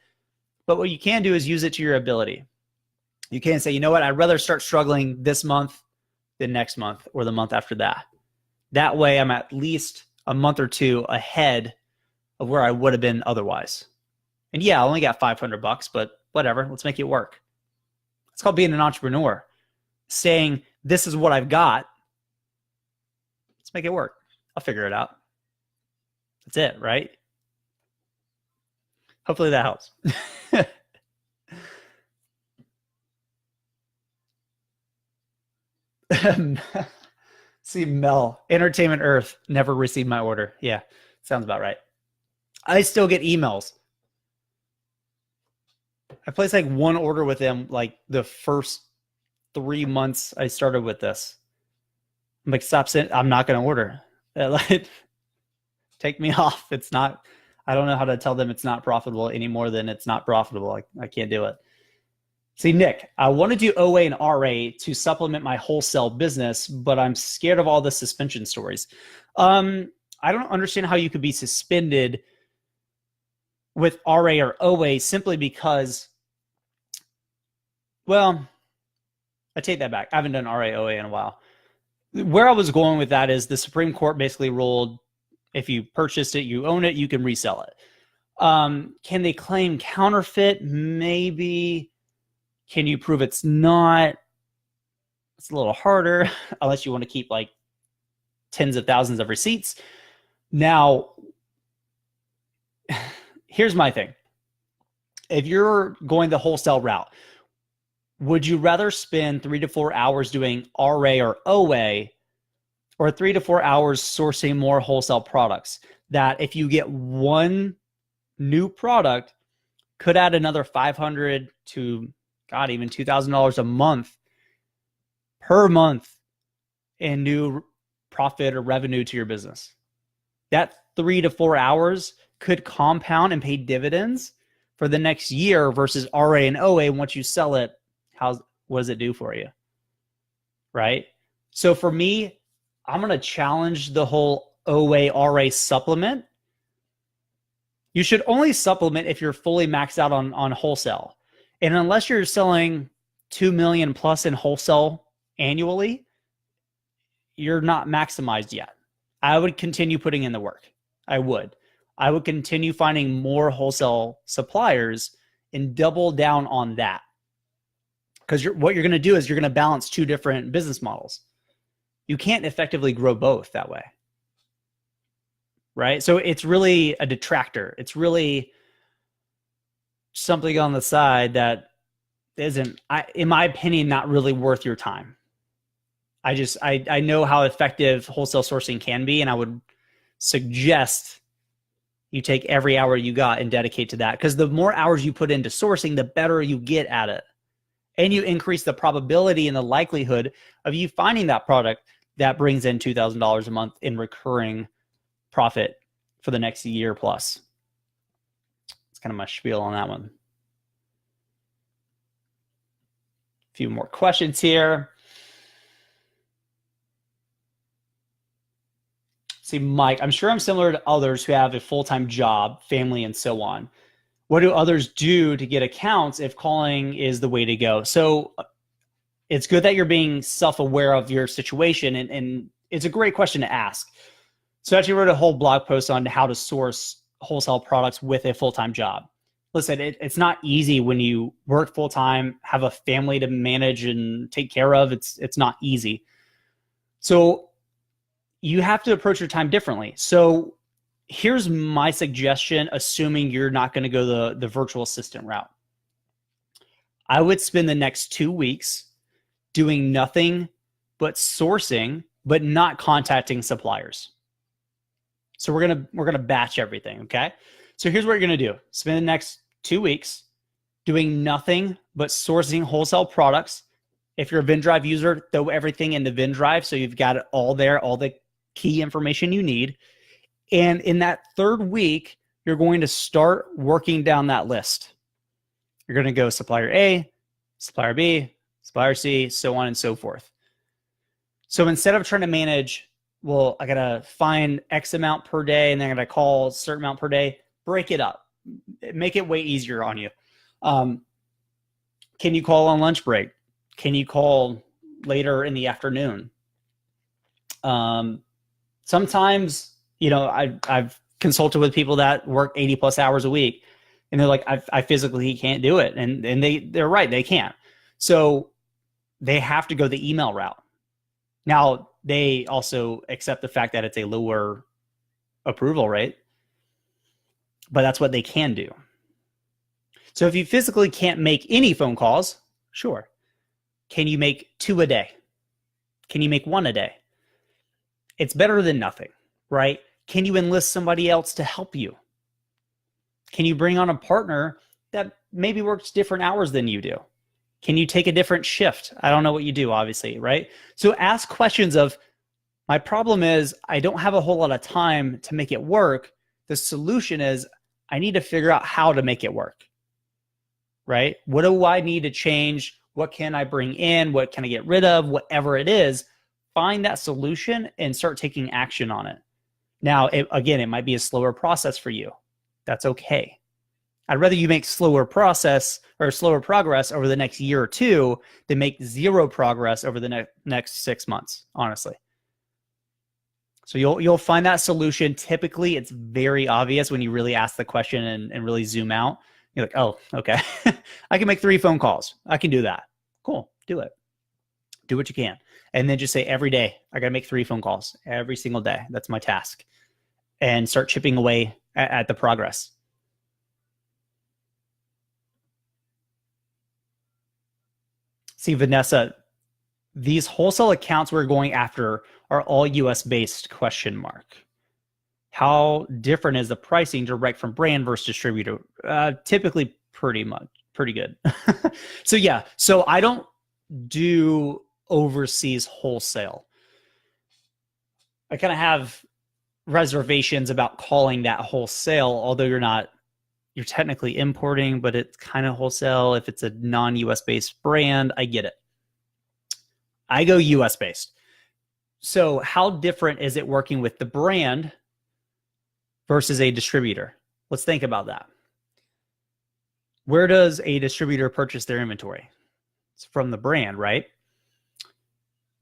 But what you can do is use it to your ability. You can say, you know what, I'd rather start struggling this month than next month or the month after that. That way I'm at least a month or two ahead of where I would have been otherwise. And yeah, I only got $500, but whatever, let's make it work. It's called being an entrepreneur. Saying, this is what I've got. Let's make it work. I'll figure it out. That's it, right? Hopefully that helps. See, Mel, Entertainment Earth never received my order. Yeah, sounds about right. I still get emails. I placed like one order with them like the first 3 months I started with this. I'm like, stop saying, I'm not going to order. Like, take me off. It's not, I don't know how to tell them it's not profitable any more than it's not profitable. I can't do it. See, Nick, I want to do OA and RA to supplement my wholesale business, but I'm scared of all the suspension stories. I don't understand how you could be suspended with RA or OA simply because, well, I take that back. I haven't done RA, OA in a while. Where I was going with that is the Supreme Court basically ruled if you purchased it, you own it, you can resell it. Can they claim counterfeit? Maybe. Can you prove it's not? It's a little harder unless you want to keep like tens of thousands of receipts. Now, here's my thing. If you're going the wholesale route, would you rather spend 3 to 4 hours doing RA or OA, or 3 to 4 hours sourcing more wholesale products that if you get one new product could add another $500 to God, even $2,000 a month per month in new profit or revenue to your business? That 3 to 4 hours could compound and pay dividends for the next year versus RA and OA. Once you sell it, what does it do for you? Right? So for me, I'm going to challenge the whole OA RA supplement. You should only supplement if you're fully maxed out on wholesale. And unless you're selling 2 million plus in wholesale annually, you're not maximized yet. I would continue putting in the work. I would continue finding more wholesale suppliers and double down on that. Because what you're going to do is you're going to balance two different business models. You can't effectively grow both that way. Right? So it's really a detractor. It's really something on the side that isn't, in my opinion, not really worth your time. I know how effective wholesale sourcing can be, and I would suggest you take every hour you got and dedicate to that, because the more hours you put into sourcing, the better you get at it. And you increase the probability and the likelihood of you finding that product that brings in $2,000 a month in recurring profit for the next year plus. It's kind of my spiel on that one. A few more questions here. See, Mike, I'm sure I'm similar to others who have a full-time job, family, and so on. What do others do to get accounts if calling is the way to go? So it's good that you're being self-aware of your situation, and it's a great question to ask. So I actually wrote a whole blog post on how to source wholesale products with a full-time job. Listen, it's not easy when you work full-time, have a family to manage and take care of. It's not easy. So you have to approach your time differently. So here's my suggestion, assuming you're not going to go the virtual assistant route. I would spend the next 2 weeks doing nothing but sourcing, but not contacting suppliers. So we're gonna batch everything, okay? So here's what you're gonna do. Spend the next 2 weeks doing nothing but sourcing wholesale products. If you're a VinDrive user, throw everything into VinDrive so you've got it all there, all the key information you need. And in that third week, you're going to start working down that list. You're gonna go supplier A, supplier B, supplier C, so on and so forth. So instead of trying to manage, well, I got to find X amount per day and then I got to call a certain amount per day, break it up. Make it way easier on you. Can you call on lunch break? Can you call later in the afternoon? Sometimes, I've consulted with people that work 80 plus hours a week and they're like, I physically can't do it. And they're right, they can't. So they have to go the email route. Now, they also accept the fact that it's a lower approval rate, but that's what they can do. So if you physically can't make any phone calls, sure. Can you make 2 a day? Can you make 1 a day? It's better than nothing, right? Can you enlist somebody else to help you? Can you bring on a partner that maybe works different hours than you do? Can you take a different shift? I don't know what you do, obviously, right? So ask questions of, my problem is I don't have a whole lot of time to make it work. The solution is I need to figure out how to make it work, right? What do I need to change? What can I bring in? What can I get rid of? Whatever it is, find that solution and start taking action on it. Now, again, it might be a slower process for you. That's okay. I'd rather you make slower progress over the next year or 2 than make 0 progress over the next 6 months, honestly. So you'll find that solution. Typically, it's very obvious when you really ask the question and really zoom out. You're like, oh, okay. I can make 3 phone calls. I can do that. Cool, do it. Do what you can. And then just say every day, I got to make 3 phone calls every single day. That's my task. And start chipping away at the progress. See, Vanessa, these wholesale accounts we're going after are all US based ? How different is the pricing direct from brand versus distributor? Typically pretty good. So I don't do overseas wholesale. I kind of have reservations about calling that wholesale, although you're technically importing, but it's kind of wholesale. If it's a non-US based brand, I get it. I go US based. So how different is it working with the brand versus a distributor? Let's think about that. Where does a distributor purchase their inventory? It's from the brand, right?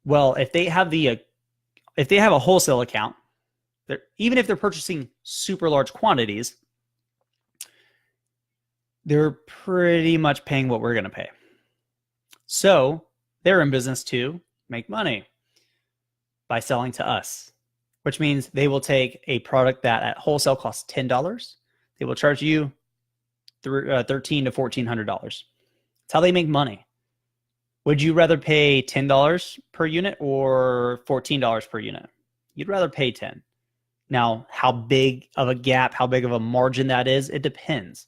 Well, if they have a wholesale account, even if they're purchasing super large quantities, they're pretty much paying what we're going to pay. So they're in business to make money by selling to us, which means they will take a product that at wholesale costs $10. They will charge you $1,300 to $1,400. That's how they make money. Would you rather pay $10 per unit or $14 per unit? You'd rather pay 10. Now, how big of a gap, how big of a margin that is, it depends.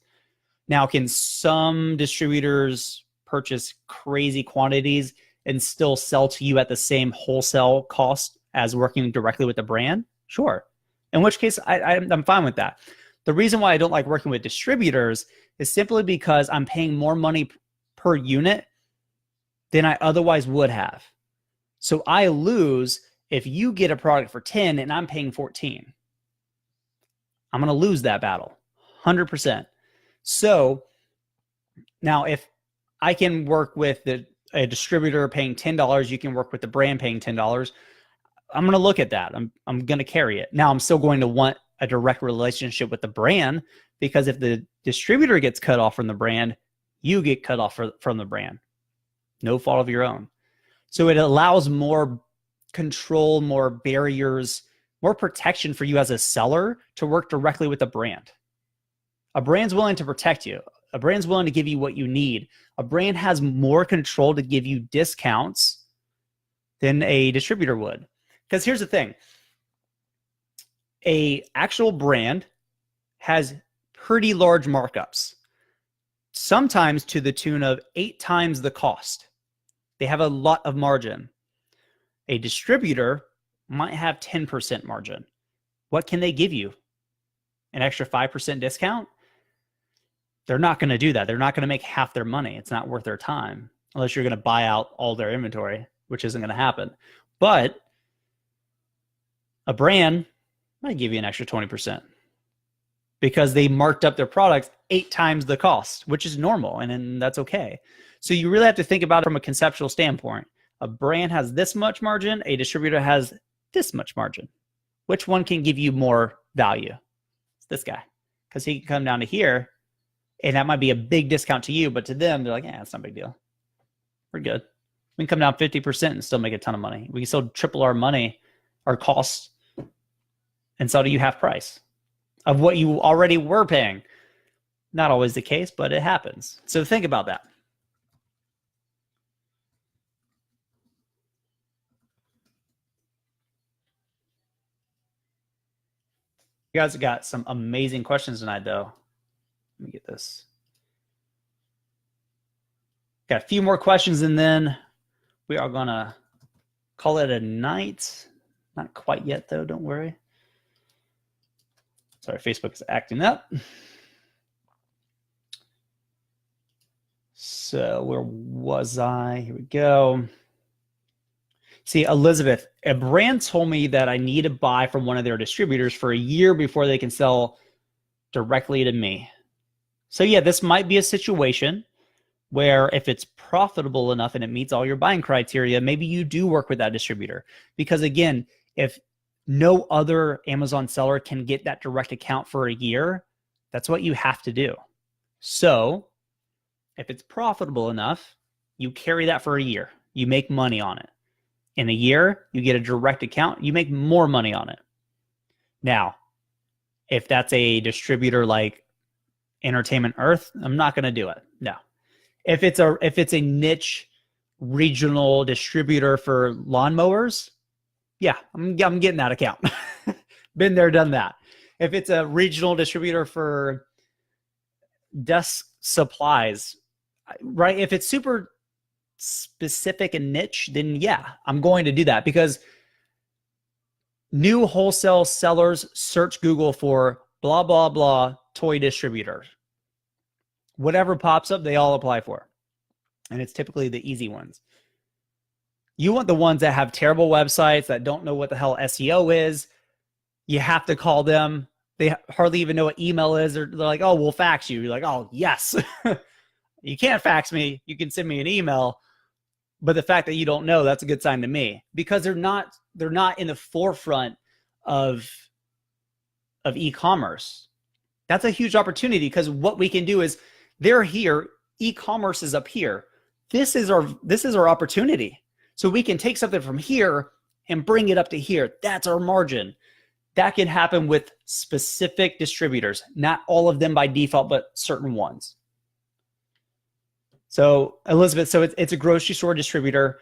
Now, can some distributors purchase crazy quantities and still sell to you at the same wholesale cost as working directly with the brand? Sure. In which case, I'm fine with that. The reason why I don't like working with distributors is simply because I'm paying more money per unit than I otherwise would have. So I lose if you get a product for 10 and I'm paying 14, I'm going to lose that battle 100%. So now if I can work with a distributor paying $10, you can work with the brand paying $10. I'm going to look at that. I'm going to carry it. Now I'm still going to want a direct relationship with the brand, because if the distributor gets cut off from the brand, you get cut off from the brand. No fault of your own. So it allows more control, more barriers, more protection for you as a seller to work directly with the brand. A brand's willing to protect you. A brand's willing to give you what you need. A brand has more control to give you discounts than a distributor would. Because here's the thing. A actual brand has pretty large markups, sometimes to the tune of 8 times the cost. They have a lot of margin. A distributor might have 10% margin. What can they give you? An extra 5% discount? They're not going to do that. They're not going to make half their money. It's not worth their time unless you're going to buy out all their inventory, which isn't going to happen. But a brand might give you an extra 20% because they marked up their products 8 times the cost, which is normal, and that's okay. So you really have to think about it from a conceptual standpoint. A brand has this much margin, a distributor has this much margin. Which one can give you more value? It's this guy, because he can come down to here, and that might be a big discount to you, but to them, they're like, yeah, it's not a big deal. We're good. We can come down 50% and still make a ton of money. We can still triple our money, our costs, and sell to you half price of what you already were paying. Not always the case, but it happens. So think about that. You guys got some amazing questions tonight, though. Let me get this. Got a few more questions, and then we are going to call it a night. Not quite yet, though. Don't worry. Sorry, Facebook is acting up. So where was I? Here we go. See, Elizabeth, a brand told me that I need to buy from one of their distributors for a year before they can sell directly to me. So yeah, this might be a situation where if it's profitable enough and it meets all your buying criteria, maybe you do work with that distributor. Because again, if no other Amazon seller can get that direct account for a year, that's what you have to do. So if it's profitable enough, you carry that for a year. You make money on it. In a year, you get a direct account, you make more money on it. Now, if that's a distributor like Entertainment Earth, I'm not going to do it. No. If it's a niche regional distributor for lawnmowers, yeah, I'm getting that account. Been there, done that. If it's a regional distributor for desk supplies, right? If it's super specific and niche, then yeah, I'm going to do that, because new wholesale sellers search Google for blah, blah, blah, toy distributor. Whatever pops up, they all apply for. And it's typically the easy ones. You want the ones that have terrible websites, that don't know what the hell SEO is. You have to call them. They hardly even know what email is. They're like, oh, we'll fax you. You're like, oh, yes. You can't fax me. You can send me an email. But the fact that you don't know, that's a good sign to me, because they're not in the forefront of e-commerce. That's a huge opportunity, because what we can do is they're here, e-commerce is up here. This is our opportunity. So we can take something from here and bring it up to here. That's our margin. That can happen with specific distributors, not all of them by default, but certain ones. So Elizabeth, so it's a grocery store distributor.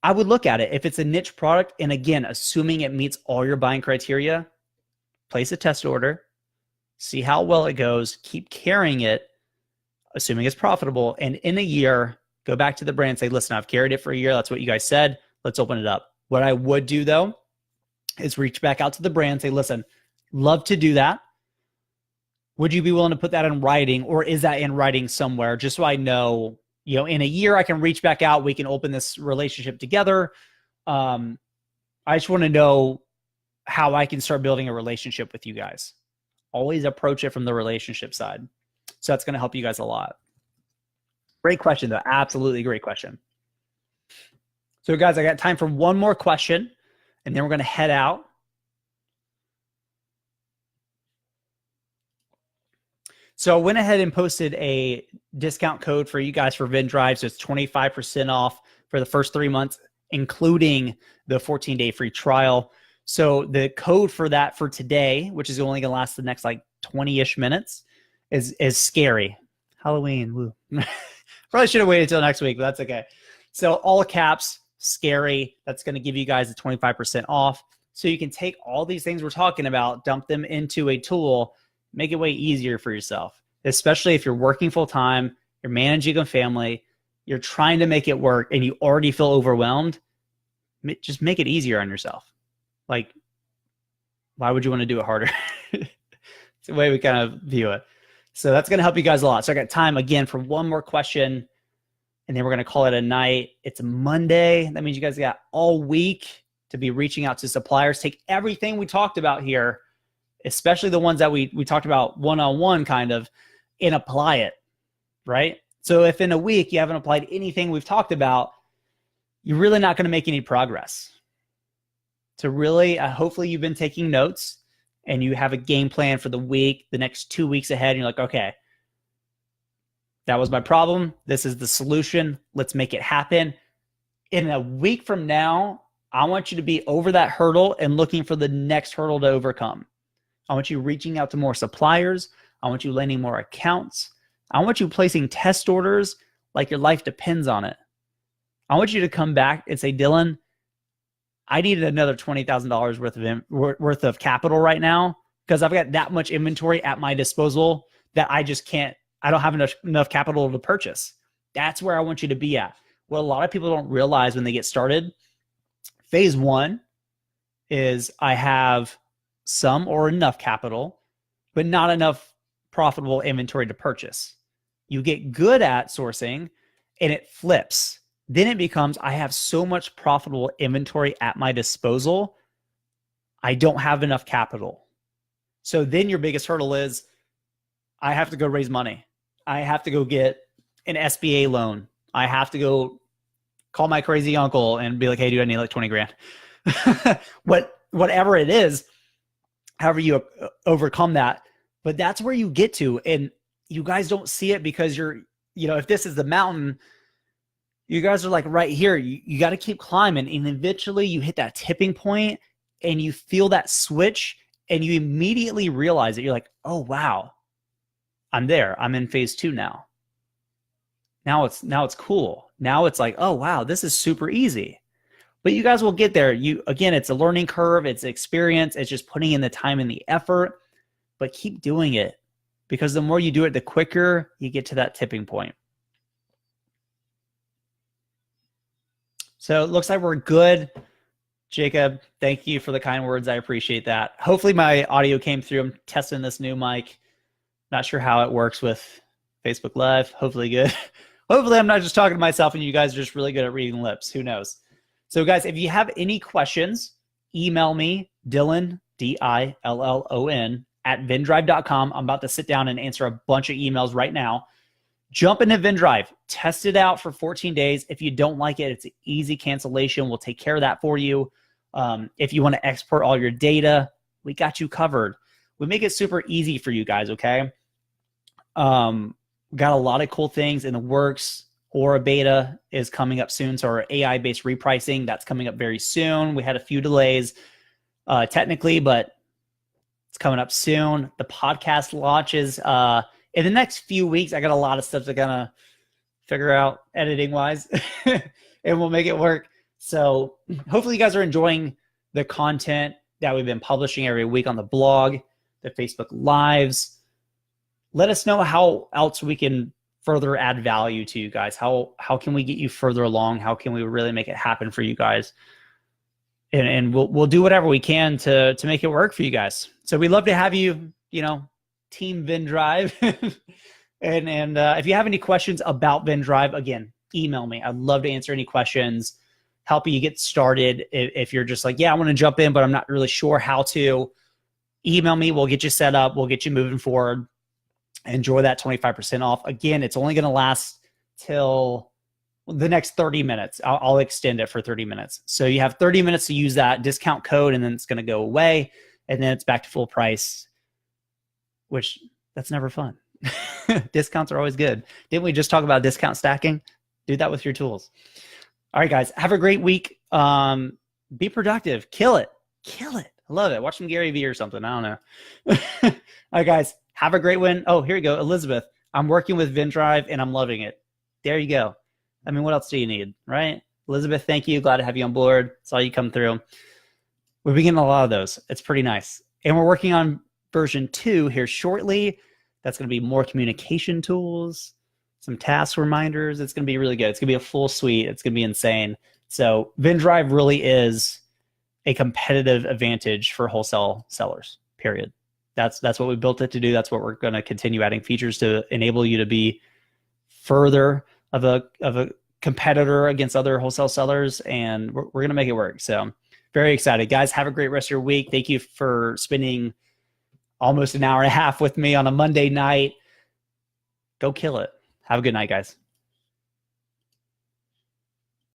I would look at it. If it's a niche product, and again, assuming it meets all your buying criteria, place a test order, see how well it goes, keep carrying it, assuming it's profitable. And in a year, go back to the brand and say, listen, I've carried it for a year. That's what you guys said. Let's open it up. What I would do, though, is reach back out to the brand and say, listen, love to do that. Would you be willing to put that in writing, or is that in writing somewhere, just so I know, in a year I can reach back out, we can open this relationship together. I I just want to know how I can start building a relationship with you guys. Always approach it from the relationship side. So that's going to help you guys a lot. Great question, though. Absolutely great question. So, guys, I got time for one more question, and then we're going to head out. So I went ahead and posted a discount code for you guys for VinDrive. So it's 25% off for the first 3 months, including the 14-day free trial. So the code for that for today, which is only going to last the next like 20-ish minutes, is scary. Halloween. Woo. Probably should have waited until next week, but that's okay. So all caps, scary. That's going to give you guys a 25% off. So you can take all these things we're talking about, dump them into a tool, make it way easier for yourself, especially if you're working full time, you're managing a family, you're trying to make it work, and you already feel overwhelmed. Just make it easier on yourself. Like, why would you want to do it harder? It's the way we kind of view it. So that's going to help you guys a lot. So I got time again for one more question, and then we're going to call it a night. It's a Monday. That means you guys got all week to be reaching out to suppliers. Take everything we talked about here, especially the ones that we talked about one-on-one kind of, and apply it, right? So if in a week you haven't applied anything we've talked about, you're really not going to make any progress. So really, hopefully you've been taking notes and you have a game plan for the week, the next 2 weeks ahead. And you're like, okay, that was my problem. This is the solution. Let's make it happen. In a week from now, I want you to be over that hurdle and looking for the next hurdle to overcome. I want you reaching out to more suppliers. I want you landing more accounts. I want you placing test orders like your life depends on it. I want you to come back and say, Dylan, I needed another $20,000 worth of capital right now because I've got that much inventory at my disposal that I just can't, I don't have enough capital to purchase. That's where I want you to be at. What a lot of people don't realize when they get started, phase one is I have some or enough capital, but not enough profitable inventory to purchase. You get good at sourcing and it flips. Then it becomes, I have so much profitable inventory at my disposal, I don't have enough capital. So then your biggest hurdle is, I have to go raise money. I have to go get an SBA loan. I have to go call my crazy uncle and be like, hey, dude, I need like 20 grand. Whatever it is, however you overcome that. But that's where you get to. And you guys don't see it because if this is the mountain, you guys are like right here. You got to keep climbing. And eventually you hit that tipping point and you feel that switch and you immediately realize it. You're like, oh, wow, I'm there. I'm in phase two now. Now it's cool. Now it's like, oh, wow, this is super easy. But you guys will get there. Again, it's a learning curve. It's experience. It's just putting in the time and the effort. But keep doing it because the more you do it, the quicker you get to that tipping point. So it looks like we're good. Jacob, thank you for the kind words. I appreciate that. Hopefully my audio came through. I'm testing this new mic. Not sure how it works with Facebook Live. Hopefully good. Hopefully I'm not just talking to myself and you guys are just really good at reading lips. Who knows? So guys, if you have any questions, email me, Dylan, DILLON, at VinDrive.com. I'm about to sit down and answer a bunch of emails right now. Jump into VinDrive, test it out for 14 days. If you don't like it, it's an easy cancellation. We'll take care of that for you. If you want to export all your data, we got you covered. We make it super easy for you guys, okay? We got a lot of cool things in the works. Aura Beta is coming up soon. So our AI-based repricing, that's coming up very soon. We had a few delays technically, but it's coming up soon. The podcast launches in the next few weeks. I got a lot of stuff to kind of figure out editing-wise, and we'll make it work. So hopefully you guys are enjoying the content that we've been publishing every week on the blog, the Facebook Lives. Let us know how else we can further add value to you guys. How can we get you further along? How can we really make it happen for you guys? And we'll do whatever we can to make it work for you guys. So we'd love to have you, Team VinDrive. and if you have any questions about VinDrive, again, email me. I'd love to answer any questions, help you get started. If you're just like, yeah, I want to jump in, but I'm not really sure how to, email me. We'll get you set up. We'll get you moving forward. Enjoy that 25% off. Again, it's only going to last till the next 30 minutes. I'll extend it for 30 minutes. So you have 30 minutes to use that discount code, and then it's going to go away, and then it's back to full price, which that's never fun. Discounts are always good. Didn't we just talk about discount stacking? Do that with your tools. All right, guys, have a great week. Be productive. Kill it. Kill it. I love it. Watch some Gary Vee or something. I don't know. All right, guys, have a great one. Oh, here we go. Elizabeth, I'm working with VinDrive and I'm loving it. There you go. I mean, what else do you need, right? Elizabeth, thank you. Glad to have you on board. Saw you come through. We've been getting a lot of those. It's pretty nice. And we're working on version 2 here shortly. That's going to be more communication tools, some task reminders. It's going to be really good. It's going to be a full suite. It's going to be insane. So VinDrive really is a competitive advantage for wholesale sellers, period. That's what we built it to do. That's what we're going to continue adding features to enable you to be further of a competitor against other wholesale sellers, and we're going to make it work. So very excited. Guys, have a great rest of your week. Thank you for spending almost an hour and a half with me on a Monday night. Go kill it. Have a good night, guys.